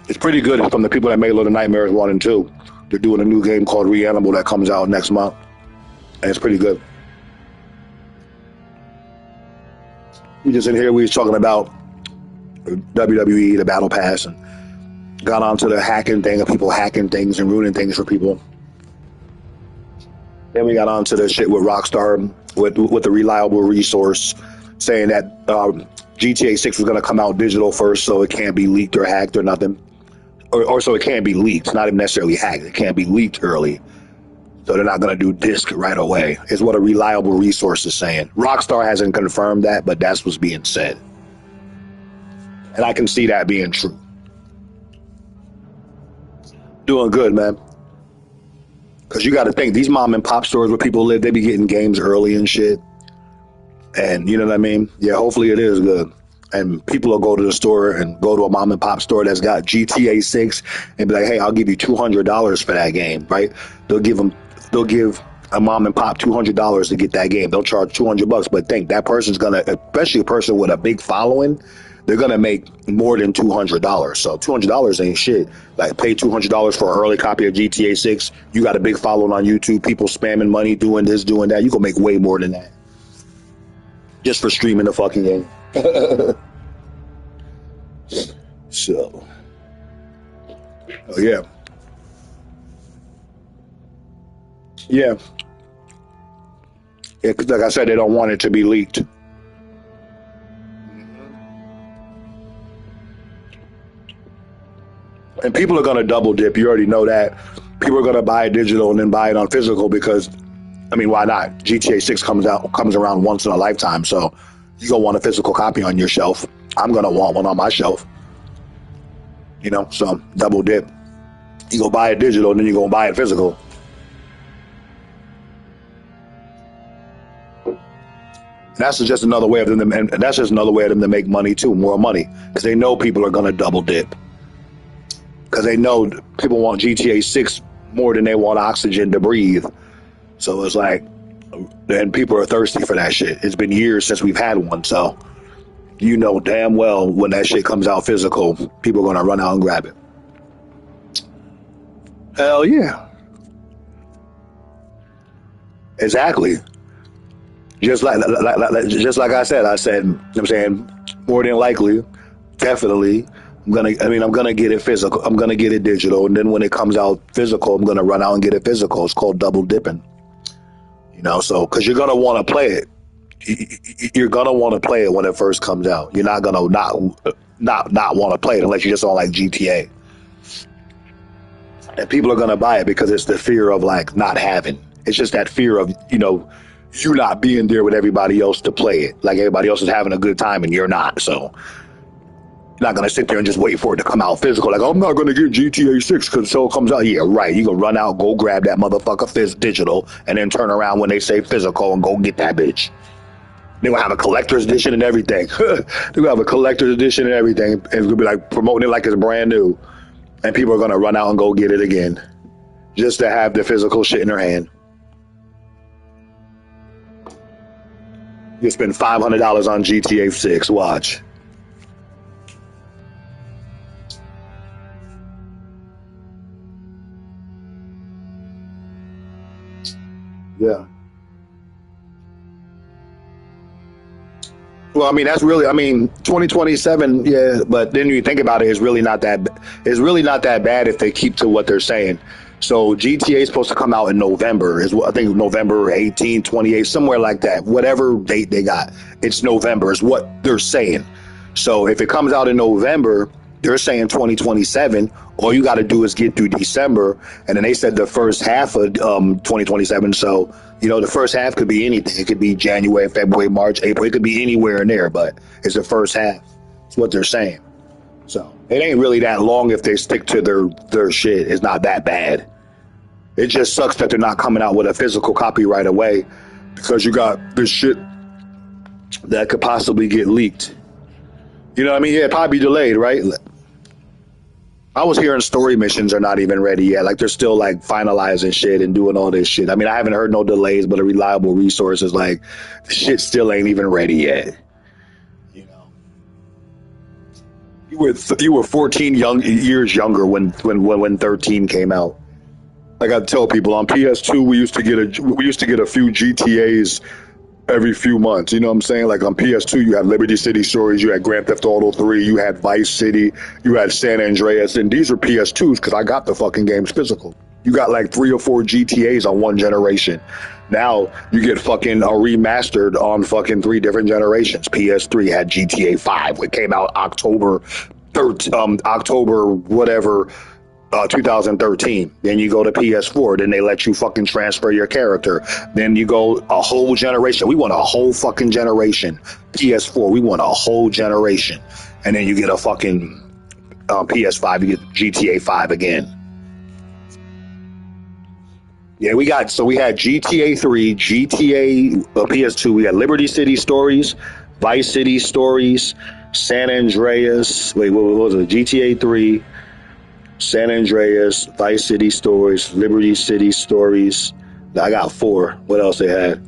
it's pretty good. It's from the people that made Little Nightmares 1 and 2. They're doing a new game called Reanimal that comes out next month. And it's pretty good. We just in here, we was talking about WWE, the Battle Pass, and got onto the hacking thing of people hacking things and ruining things for people. Then we got onto the shit with Rockstar, with the reliable resource, saying that GTA 6 was going to come out digital first, so it can't be leaked or hacked or nothing. Or so it can't be leaked. It's not even necessarily hacked. It can't be leaked early. So they're not going to do disc right away, is what a reliable resource is saying. Rockstar hasn't confirmed that, but that's what's being said. And I can see that being true. Doing good, man. Because you got to think, these mom and pop stores where people live, they be getting games early and shit. And you know what I mean? Yeah, hopefully it is good. And people will go to the store and go to a mom and pop store that's got GTA 6 and be like, hey, I'll give you $200 for that game, right? They'll give a mom and pop $200 to get that game. They'll charge $200, but think that person's gonna, especially a person with a big following, they're gonna make more than $200. So $200 ain't shit. Like, pay $200 for an early copy of GTA 6. You got a big following on YouTube, people spamming money, doing this, doing that. You gonna make way more than that just for streaming the fucking game. So, oh yeah. Yeah. Yeah, 'cause like I said, they don't want it to be leaked. And people are going to double dip. You already know that. People are going to buy it digital and then buy it on physical because, I mean, why not? GTA 6 comes around once in a lifetime, so you're going to want a physical copy on your shelf. I'm going to want one on my shelf. You know, so double dip. You go buy it digital and then you go buy it physical. That's just another way of them, and that's just another way of them to make money too, more money, because they know people are gonna double dip, because they know people want GTA 6 more than they want oxygen to breathe. So it's like, and people are thirsty for that shit. It's been years since we've had one, so you know damn well when that shit comes out physical, people are gonna run out and grab it. Hell yeah, exactly. Just like I said, I'm saying more than likely, definitely, I'm gonna get it physical. I'm gonna get it digital, and then when it comes out physical, I'm gonna run out and get it physical. It's called double dipping, you know. So because you're gonna want to play it, you're gonna want to play it when it first comes out. You're not gonna not want to play it unless you just don't like GTA. And people are gonna buy it because it's the fear of like not having. It's just that fear of you not being there with everybody else to play it. Like everybody else is having a good time and you're not. So you're not gonna sit there and just wait for it to come out physical. Like, I'm not gonna get GTA 6 because so it comes out. Yeah, right. You gonna run out, go grab that motherfucker digital, and then turn around when they say physical and go get that bitch. They're gonna have a collector's edition and everything. They're gonna have a collector's edition and everything, and it's gonna be like promoting it like it's brand new. And people are gonna run out and go get it again, just to have the physical shit in their hand. You spend $500 on GTA 6. Watch. Yeah. Well, I mean, that's really, 2027, yeah, but then you think about it, it's really not that bad if they keep to what they're saying. So GTA is supposed to come out in November, I think November 18, 28, somewhere like that. Whatever date they got, it's November is what they're saying. So if it comes out in November, they're saying 2027. All you got to do is get through December, and then they said the first half of 2027. So the first half could be anything. It could be January, February, March, April. It could be anywhere in there, but it's the first half. That's what they're saying. So it ain't really that long if they stick to their shit. It's not that bad. It just sucks that they're not coming out with a physical copy right away, because you got this shit that could possibly get leaked. You know what I mean? Yeah, it'd probably be delayed, right? I was hearing story missions are not even ready yet. Like they're still like finalizing shit and doing all this shit. I mean, I haven't heard no delays, but a reliable resource is like the shit still ain't even ready yet. You know, you were 14 years younger when 13 came out. Like I tell people on PS2, we used to get a few GTAs every few months. You know what I'm saying? Like on PS2, you had Liberty City Stories, you had Grand Theft Auto 3, you had Vice City, you had San Andreas, and these are PS2s because I got the fucking games physical. You got like 3 or 4 GTAs on one generation. Now you get fucking remastered on fucking 3 different generations. PS3 had GTA 5, which came out October whatever 2013. Then you go to PS4. Then they let you fucking transfer your character. Then you go a whole generation. We want a whole fucking generation. PS4. We want a whole generation. And then you get a fucking PS5. You get GTA 5 again. Yeah, we had GTA 3, GTA PS2. We got Liberty City Stories, Vice City Stories, San Andreas. Wait, what was it? GTA 3. San Andreas, Vice City Stories, Liberty City Stories. I got 4. What else they had?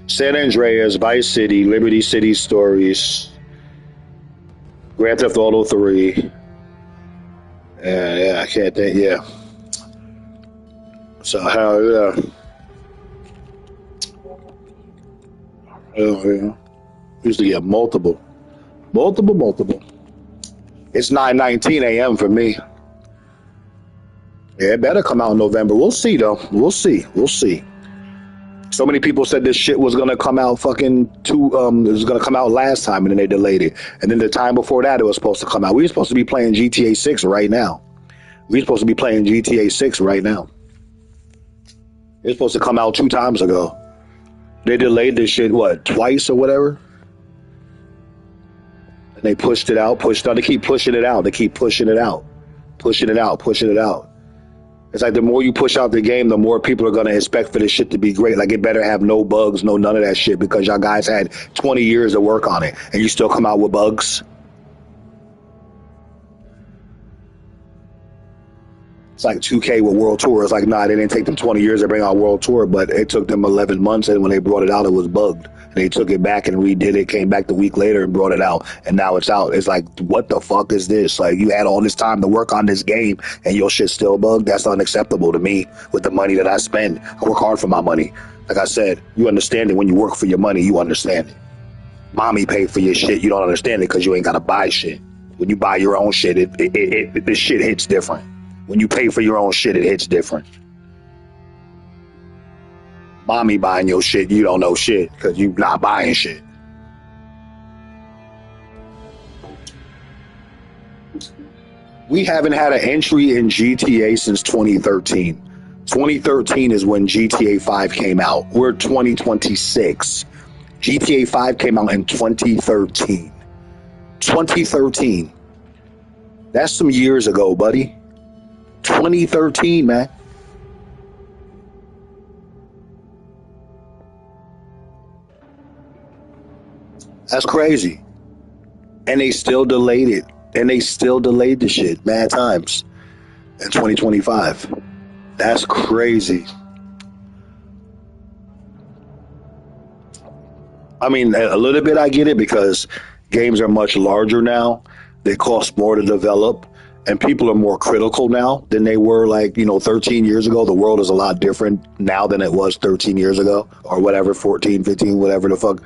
San Andreas, Vice City, Liberty City Stories, Grand Theft Auto 3. Yeah, I can't think. Yeah. So yeah. Oh yeah. Used to get multiple. It's 9:19 a.m. for me. Yeah, it better come out in November. We'll see, though. We'll see. So many people said this shit was gonna come out it was gonna come out last time, and then they delayed it. And then the time before that, it was supposed to come out. We were supposed to be playing GTA 6 right now. It's supposed to come out 2 times ago. They delayed this shit, what, twice or whatever? And they pushed it out. They keep pushing it out. Pushing it out. It's like the more you push out the game, the more people are gonna expect for this shit to be great. Like it better have no bugs, no none of that shit, because y'all guys had 20 years to work on it, and you still come out with bugs. It's like 2K with World Tour. It's like, nah, they didn't take them 20 years to bring out World Tour, but it took them 11 months, and when they brought it out, it was bugged. And they took it back and redid it, came back the week later and brought it out, and now it's out. It's like, what the fuck is this? Like, you had all this time to work on this game, and your shit's still bugged? That's unacceptable to me with the money that I spend. I work hard for my money. Like I said, you understand it when you work for your money, you understand it. Mommy paid for your shit, you don't understand it because you ain't got to buy shit. When you buy your own shit, this shit hits different. When you pay for your own shit, it hits different. Mommy buying your shit, you don't know shit because you not buying shit. We haven't had an entry in GTA since 2013. 2013 is when GTA 5 came out. We're 2026. GTA 5 came out in 2013. 2013. That's some years ago, buddy. 2013, man. That's crazy. And they still delayed it. And they still delayed the shit mad times in 2025. That's crazy. I mean, a little bit I get it because games are much larger now. They cost more to develop. And people are more critical now than they were 13 years ago. The world is a lot different now than it was 13 years ago or whatever, 14, 15, whatever the fuck.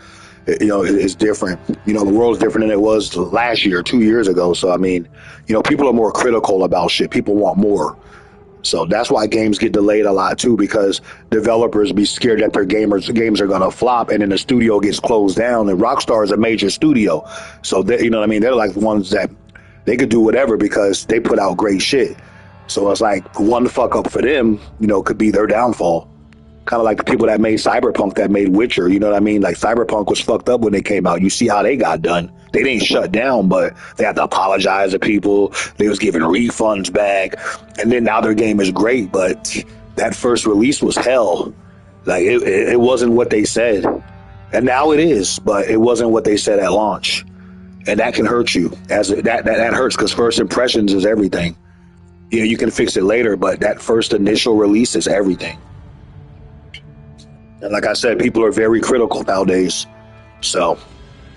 It's different. The world's different than it was last year, 2 years ago. So, I mean, people are more critical about shit. People want more. So that's why games get delayed a lot too, because developers be scared that their games are gonna flop, and then the studio gets closed down. And Rockstar is a major studio, so you know what I mean. They're like the ones that they could do whatever because they put out great shit. So it's like one fuck up for them, could be their downfall. Kind of like the people that made Cyberpunk, that made Witcher. You know what I mean? Like Cyberpunk was fucked up when they came out. You see how they got done. They didn't shut down, but they had to apologize to people. They was giving refunds back, and then now their game is great. But that first release was hell. Like it wasn't what they said, and now it is, but it wasn't what they said at launch, and that can hurt you. That hurts because first impressions is everything. You can fix it later, but that first initial release is everything. And like I said, people are very critical nowadays. So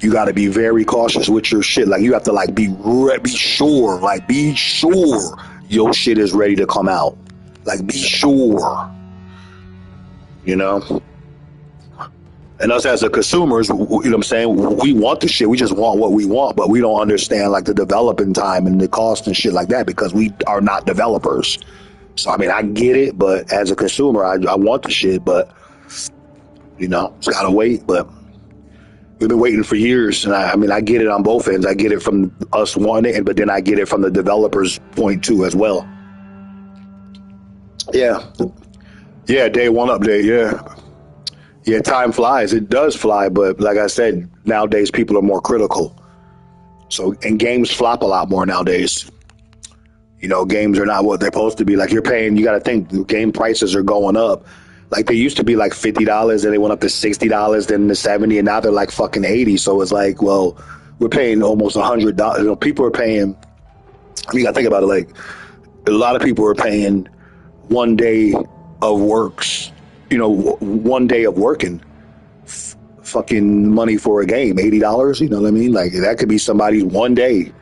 you got to be very cautious with your shit. Like you have to be sure your shit is ready to come out. Like be sure, And us as a consumers, what I'm saying? We want the shit. We just want what we want, but we don't understand like the developing time and the cost and shit like that because we are not developers. So, I mean, I get it, but as a consumer, I want the shit, but it's gotta wait. But we've been waiting for years, and I get it on both ends. I get it from us wanting it, but then I get it from the developers' point too as well. Yeah, day one update. Yeah. Time flies. It does fly, but like I said, nowadays people are more critical. So, and games flop a lot more nowadays. Games are not what they're supposed to be. Like you got to think, the game prices are going up. Like they used to be like $50, and they went up to $60, then to $70, and now they're like fucking $80. So it's like, well, we're paying almost $100. People are paying. You got to think about it. Like a lot of people are paying one day of works. One day of working, fucking money for a game, $80. You know what I mean? Like that could be somebody's one day.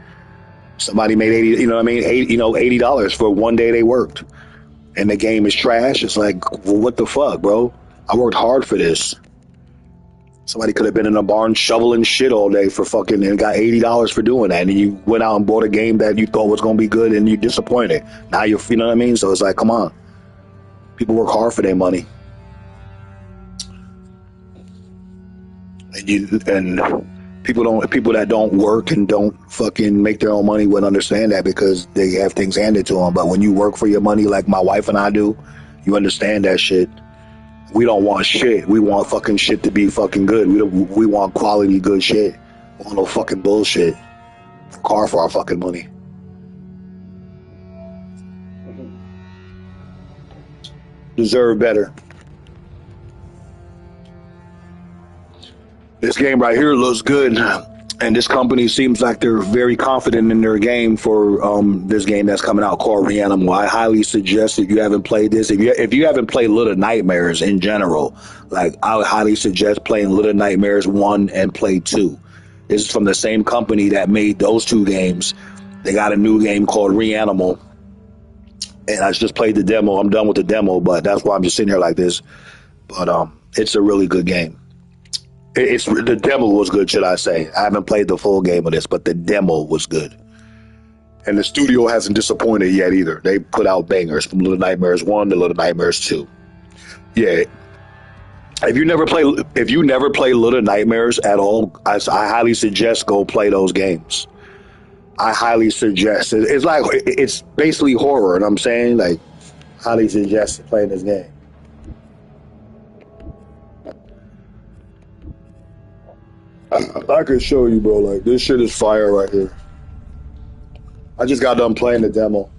Somebody made 80. You know what I mean? $80 for one day they worked. And the game is trash. It's like, well, what the fuck, bro? I worked hard for this. Somebody could have been in a barn shoveling shit all day for fucking and got $80 for doing that. And you went out and bought a game that you thought was going to be good and you're disappointed. Now you know what I mean? So it's like, come on. People work hard for their money. And people that don't work and don't fucking make their own money wouldn't understand that because they have things handed to them. But when you work for your money, like my wife and I do, you understand that shit. We don't want shit. We want fucking shit to be fucking good. We want quality good shit. We want no fucking bullshit. Car for our fucking money. Deserve better. This game right here looks good, and this company seems like they're very confident in their game for this game that's coming out called Reanimal. I highly suggest if you haven't played this, if you haven't played Little Nightmares in general, like I would highly suggest playing Little Nightmares 1 and play 2. This is from the same company that made those two games. They got a new game called Reanimal, and I just played the demo. I'm done with the demo, but that's why I'm just sitting here like this. But it's a really good game. It's the demo was good, should I say? I haven't played the full game of this, but the demo was good. And the studio hasn't disappointed yet either. They put out bangers from Little Nightmares 1 to Little Nightmares 2. Yeah. If you never play Little Nightmares at all, I highly suggest go play those games. I highly suggest it. It's basically horror, and I'm saying like highly suggest playing this game. I could show you, bro. Like this shit is fire right here. I just got done playing the demo.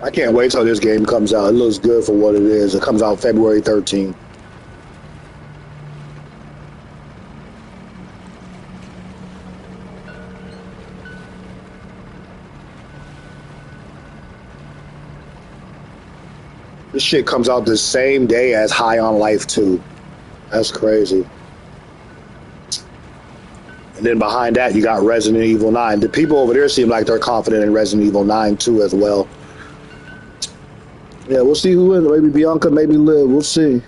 I can't wait till this game comes out. It looks good for what it is. It comes out February 13th. This shit comes out the same day as High on Life 2. That's crazy. And then behind that, you got Resident Evil 9. The people over there seem like they're confident in Resident Evil 9 too as well. Yeah, we'll see who wins. Maybe Bianca, maybe Liv. We'll see.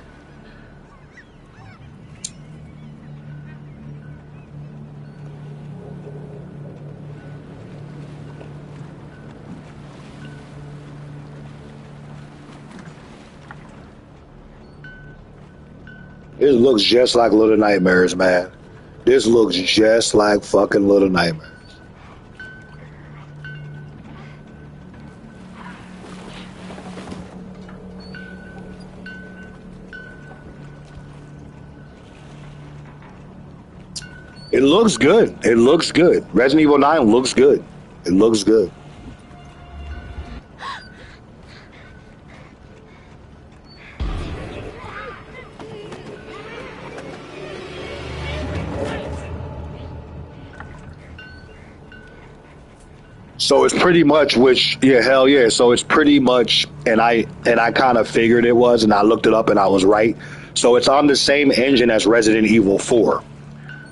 This looks just like Little Nightmares, man. This looks just like fucking Little Nightmares. It looks good. It looks good. Resident Evil 9 looks good. It looks good. So it's pretty much, which yeah, hell yeah. So it's pretty much, and I kind of figured it was, and I looked it up, and I was right. So it's on the same engine as Resident Evil 4.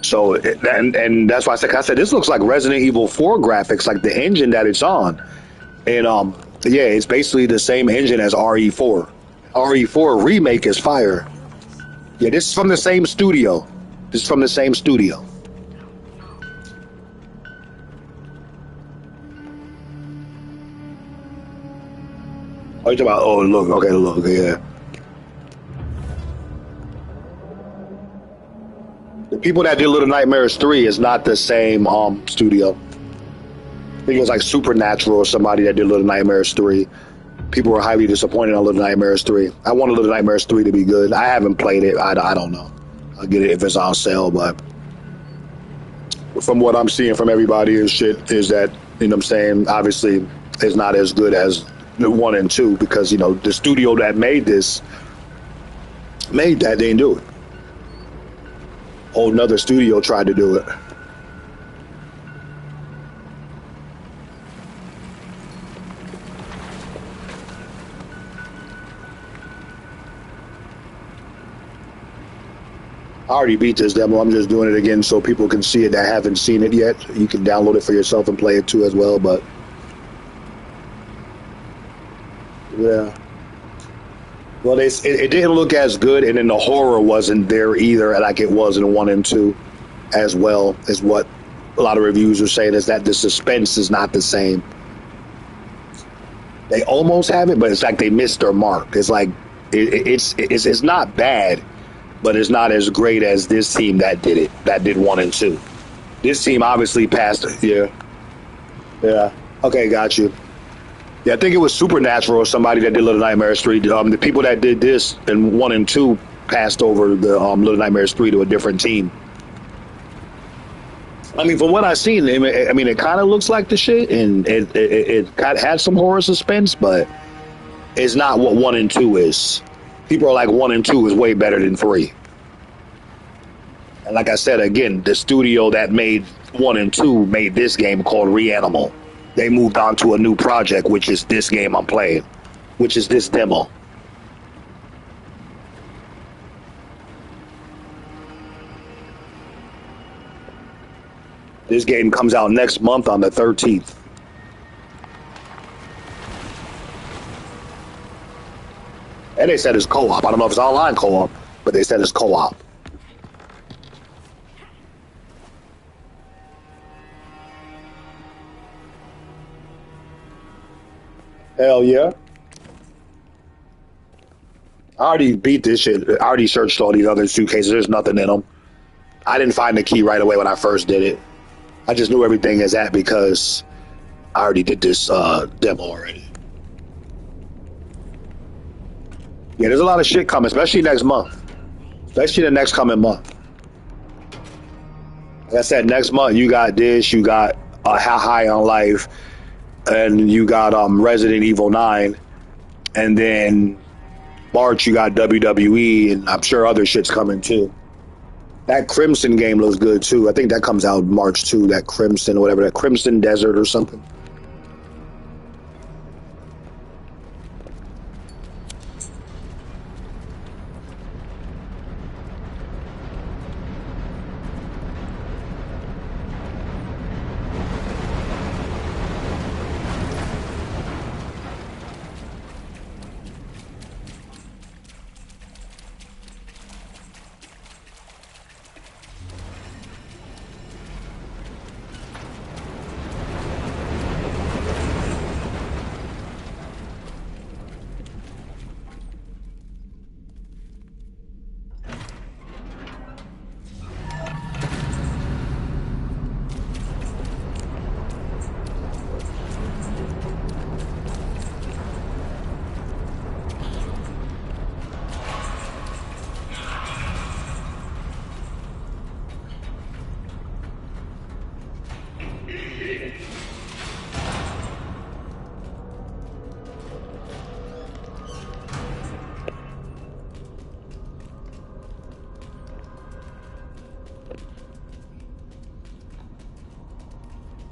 So and that's why I said this looks like Resident Evil 4 graphics, like the engine that it's on, and yeah, it's basically the same engine as RE4. RE4 remake is fire. Yeah, this is from the same studio. This is from the same studio. Oh, you talking about? Oh, look. Okay, look. Yeah. The people that did Little Nightmares 3 is not the same studio. I think it was like Supernatural or somebody that did Little Nightmares 3. People were highly disappointed on Little Nightmares 3. I wanted Little Nightmares 3 to be good. I haven't played it. I don't know. I'll get it if it's on sale, but from what I'm seeing from everybody is shit is that, you know what I'm saying, obviously it's not as good as the 1 and 2 because, you know, the studio that made that, they didn't do it. Whole another studio tried to do it. I already beat this demo. I'm just doing it again so people can see it that haven't seen it yet. You can download it for yourself and play it too as well, but Yeah. Well, it didn't look as good, and then the horror wasn't there either, like it was in one and two, as well as what a lot of reviews are saying is that the suspense is not the same. They almost have it, but it's like they missed their mark. It's like it's not bad, but it's not as great as this team that did it, that did one and two. This team obviously passed. Yeah, yeah. Okay, got you. Yeah, I think it was Supernatural or somebody that did Little Nightmares 3. The people that did this in 1 and 2 passed over the Little Nightmares 3 to a different team. I mean, from what I've seen, I mean, it kind of looks like the shit, and it had some horror suspense, but it's not what 1 and 2 is. People are like 1 and 2 is way better than 3. And like I said, again, the studio that made 1 and 2 made this game called Reanimal. They moved on to a new project, which is this game I'm playing, which is this demo. This game comes out next month on the 13th. And they said it's co-op. I don't know if it's online co-op, but they said it's co-op. Hell yeah. I already beat this shit. I already searched all these other suitcases. There's nothing in them. I didn't find the key right away when I first did it. I just knew everything is at because I already did this demo already. Yeah, there's a lot of shit coming, especially next month. Especially the next coming month. Like I said, next month you got this, you got High on Life, and you got Resident Evil 9, and then March you got WWE, and I'm sure other shit's coming too. That Crimson game looks good too. I think that comes out March too. That Crimson or whatever, that Crimson Desert or something.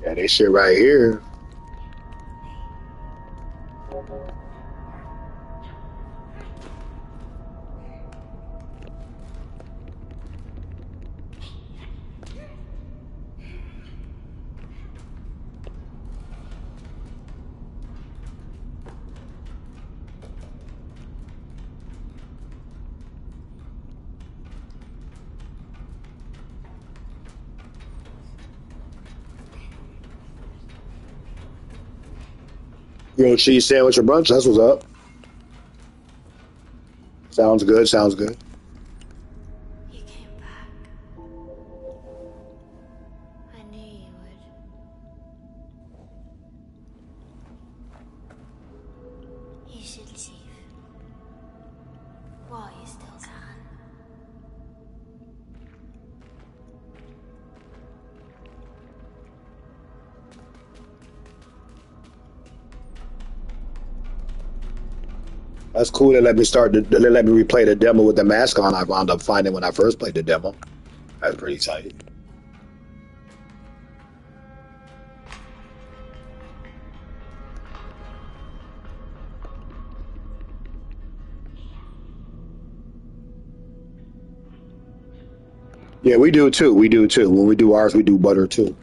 Yeah, this shit right here. Grilled cheese sandwich or brunch. That's what's up. Sounds good. Sounds good. You came back. I knew you would. You should leave. While you still can. That's cool. They let me they let me replay the demo with the mask on. I wound up finding when I first played the demo. That's pretty tight. Yeah, we do too. We do too. When we do ours, we do butter too.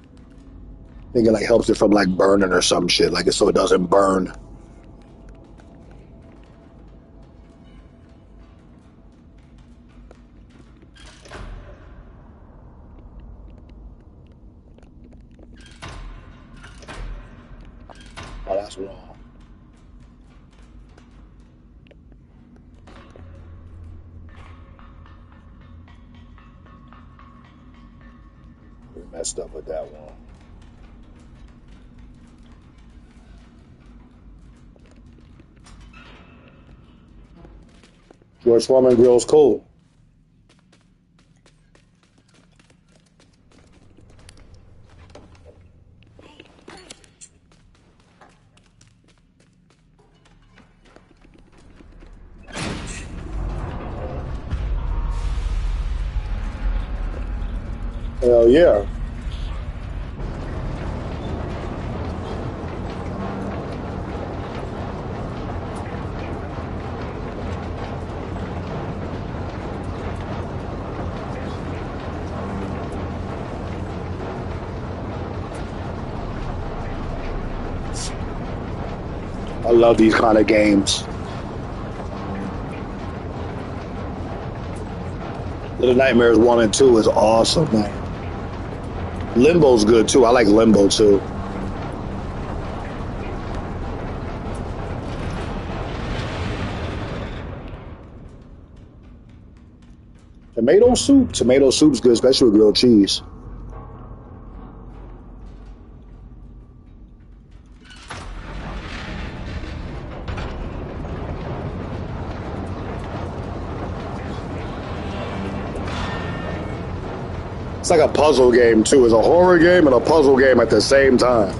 I think it like helps it from like burning or some shit, like so it doesn't burn. That's wrong. We messed up with that one. George Foreman grill's cool. Hell yeah. I love these kind of games. Little Nightmares 1 and 2 is awesome, man. Limbo's good too. I like Limbo too. Tomato soup? Tomato soup's good, especially with grilled cheese. It's like a puzzle game too. It's a horror game and a puzzle game at the same time.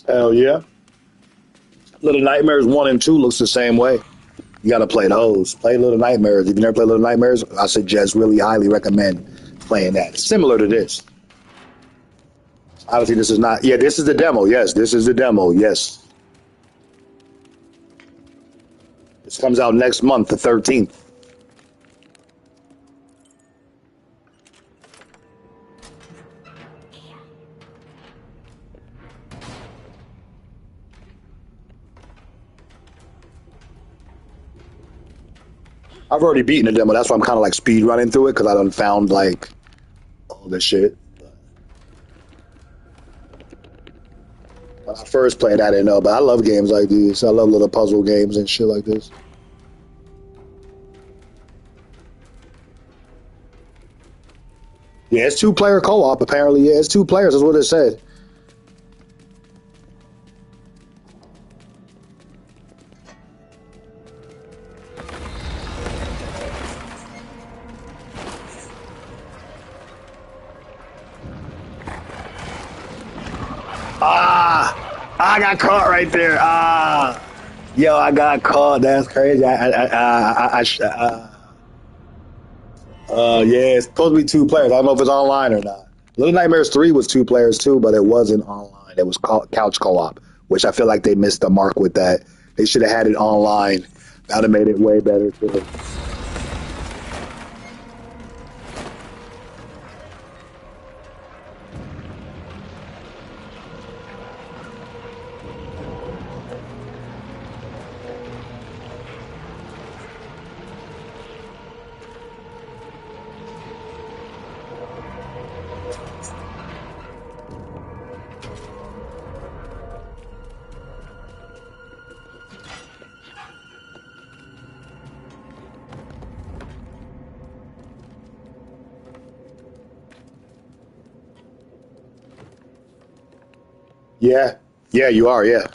Hell yeah. Little Nightmares 1 and 2 looks the same way. You got to play those. Play Little Nightmares. If you never play Little Nightmares, I suggest, really highly recommend playing that. Similar to this. Obviously, this is not. Yeah, this is the demo. Yes, this is the demo. Yes. This comes out next month, the 13th. I've already beaten the demo. That's why I'm kind of like speed running through it because I done found like all this shit. When I first played, I didn't know, but I love games like these. I love little puzzle games and shit like this. Yeah, it's two-player co-op. Apparently, yeah, it's two players. That's what it said. I got caught right there. Yo, I got caught. That's crazy. Yeah, it's supposed to be two players. I don't know if it's online or not. Little Nightmares 3 was two players too, but it wasn't online. It was couch co-op, which I feel like they missed the mark with that. They should have had it online. That would have made it way better too. Yeah, yeah, you are. Yeah,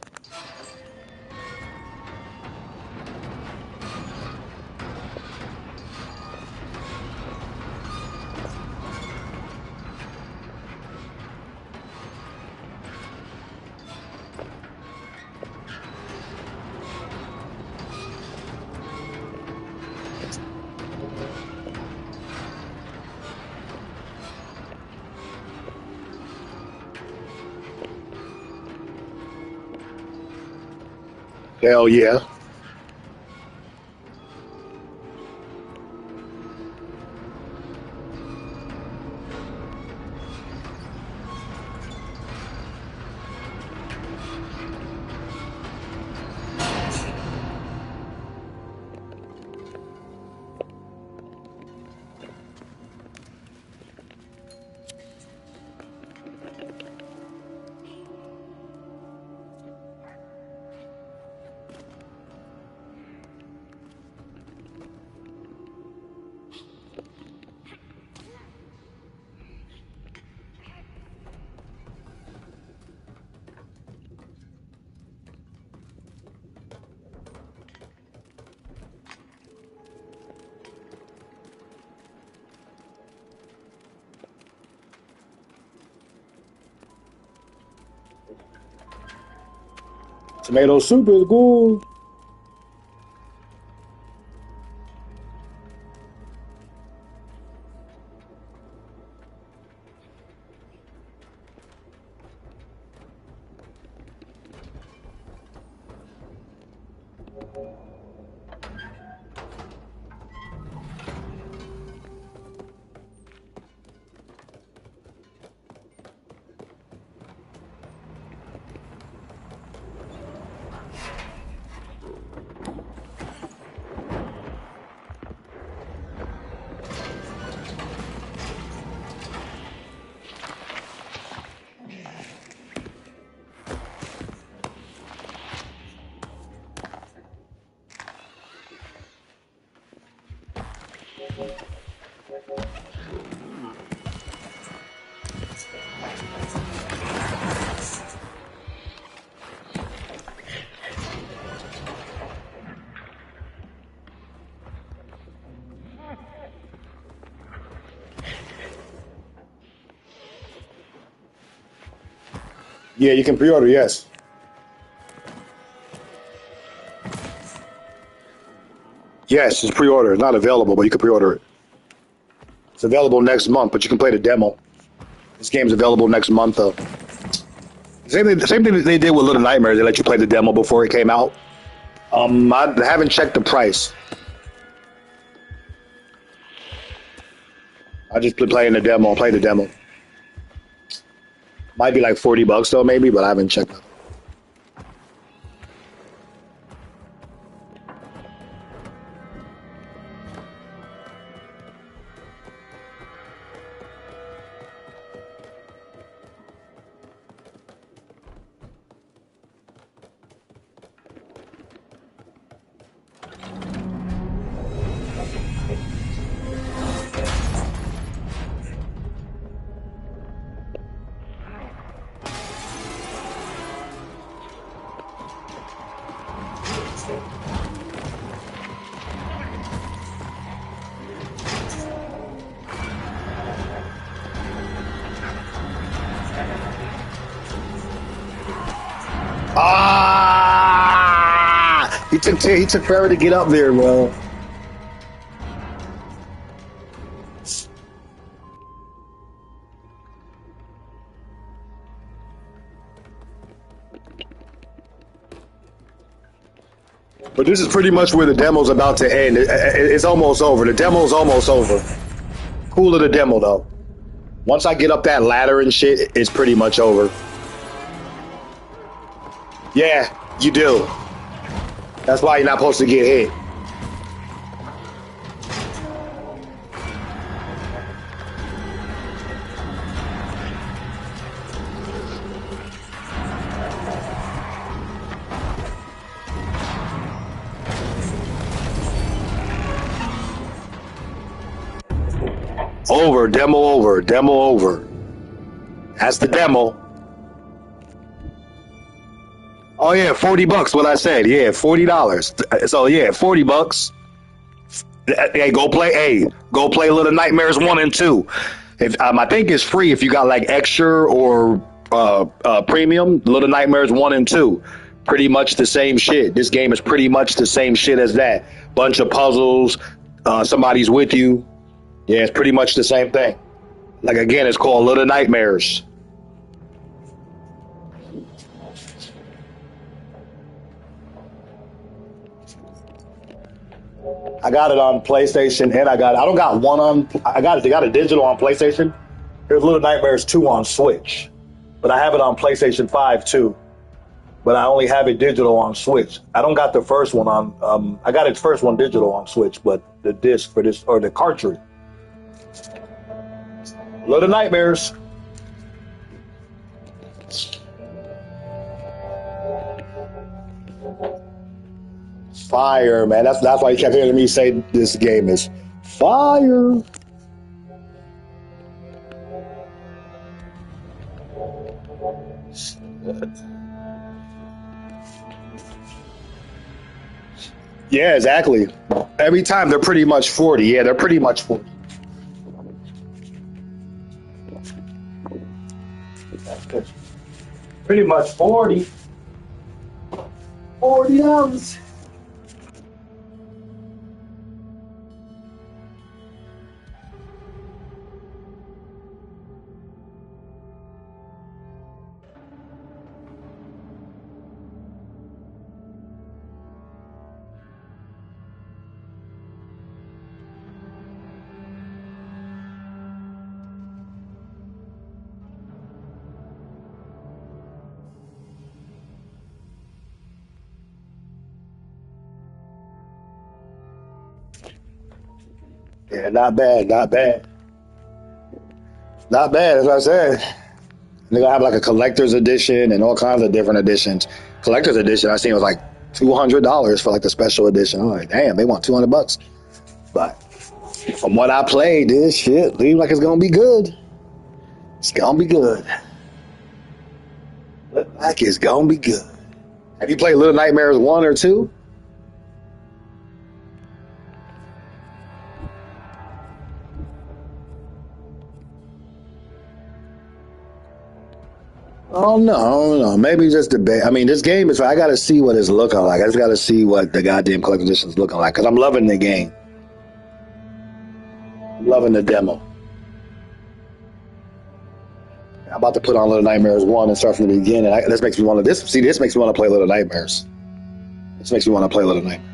hell yeah. Tomato soup is good. Yeah, you can pre-order. Yes, yes, it's pre-order. It's not available, but you can pre-order it. It's available next month, but you can play the demo. This game's available next month, though. Same thing that they did with Little Nightmares. They let you play the demo before it came out. I haven't checked the price. I just been playing the demo. Play the demo. Might be like $40 though, maybe, but I haven't checked. Ah! He took forever to get up there, bro. But this is pretty much where the demo's about to end. It's almost over. The demo's almost over. Cool of the demo though. Once I get up that ladder and shit, it's pretty much over. Yeah, you do. That's why you're not supposed to get hit. Over, demo over. That's the demo. Oh yeah, $40. What I said, yeah, $40. So yeah, $40. Hey, go play. Hey, go play Little Nightmares 1 and 2. If I think it's free if you got like extra or premium. Little Nightmares 1 and 2, pretty much the same shit. This game is pretty much the same shit as that. Bunch of puzzles. Somebody's with you. Yeah, it's pretty much the same thing. Like again, it's called Little Nightmares. I got it on PlayStation, and I don't got one on. I got a digital on PlayStation. There's Little Nightmares 2 on Switch, but I have it on PlayStation 5 too. But I only have it digital on Switch. I don't got the first one on. I got its first one digital on Switch, but the disc for this or the cartridge. Little Nightmares. Fire, man. That's why you kept hearing me say this game is fire. Yeah, exactly. Every time they're pretty much 40. Yeah, they're pretty much 40. Pretty much 40. $40. Yeah, not bad, not bad. Not bad, as I said. They're gonna have like a collector's edition and all kinds of different editions. Collector's edition, I seen was like $200 for like the special edition. I'm like, damn, they want $200. But from what I played, this shit seems like it's gonna be good. It's gonna be good. Look like it's gonna be good. Have you played Little Nightmares 1 or 2? Oh no, no, maybe just debate. I mean, this game is. I got to see what it's looking like. I just got to see what the goddamn collector's edition is looking like because I'm loving the game. I'm loving the demo. I'm about to put on Little Nightmares 1 and start from the beginning. This makes me want to. This makes me want to play Little Nightmares. This makes me want to play Little Nightmares.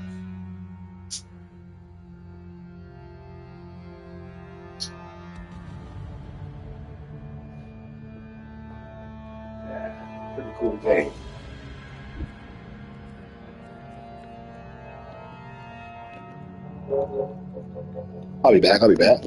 Pretty cool game. I'll be back.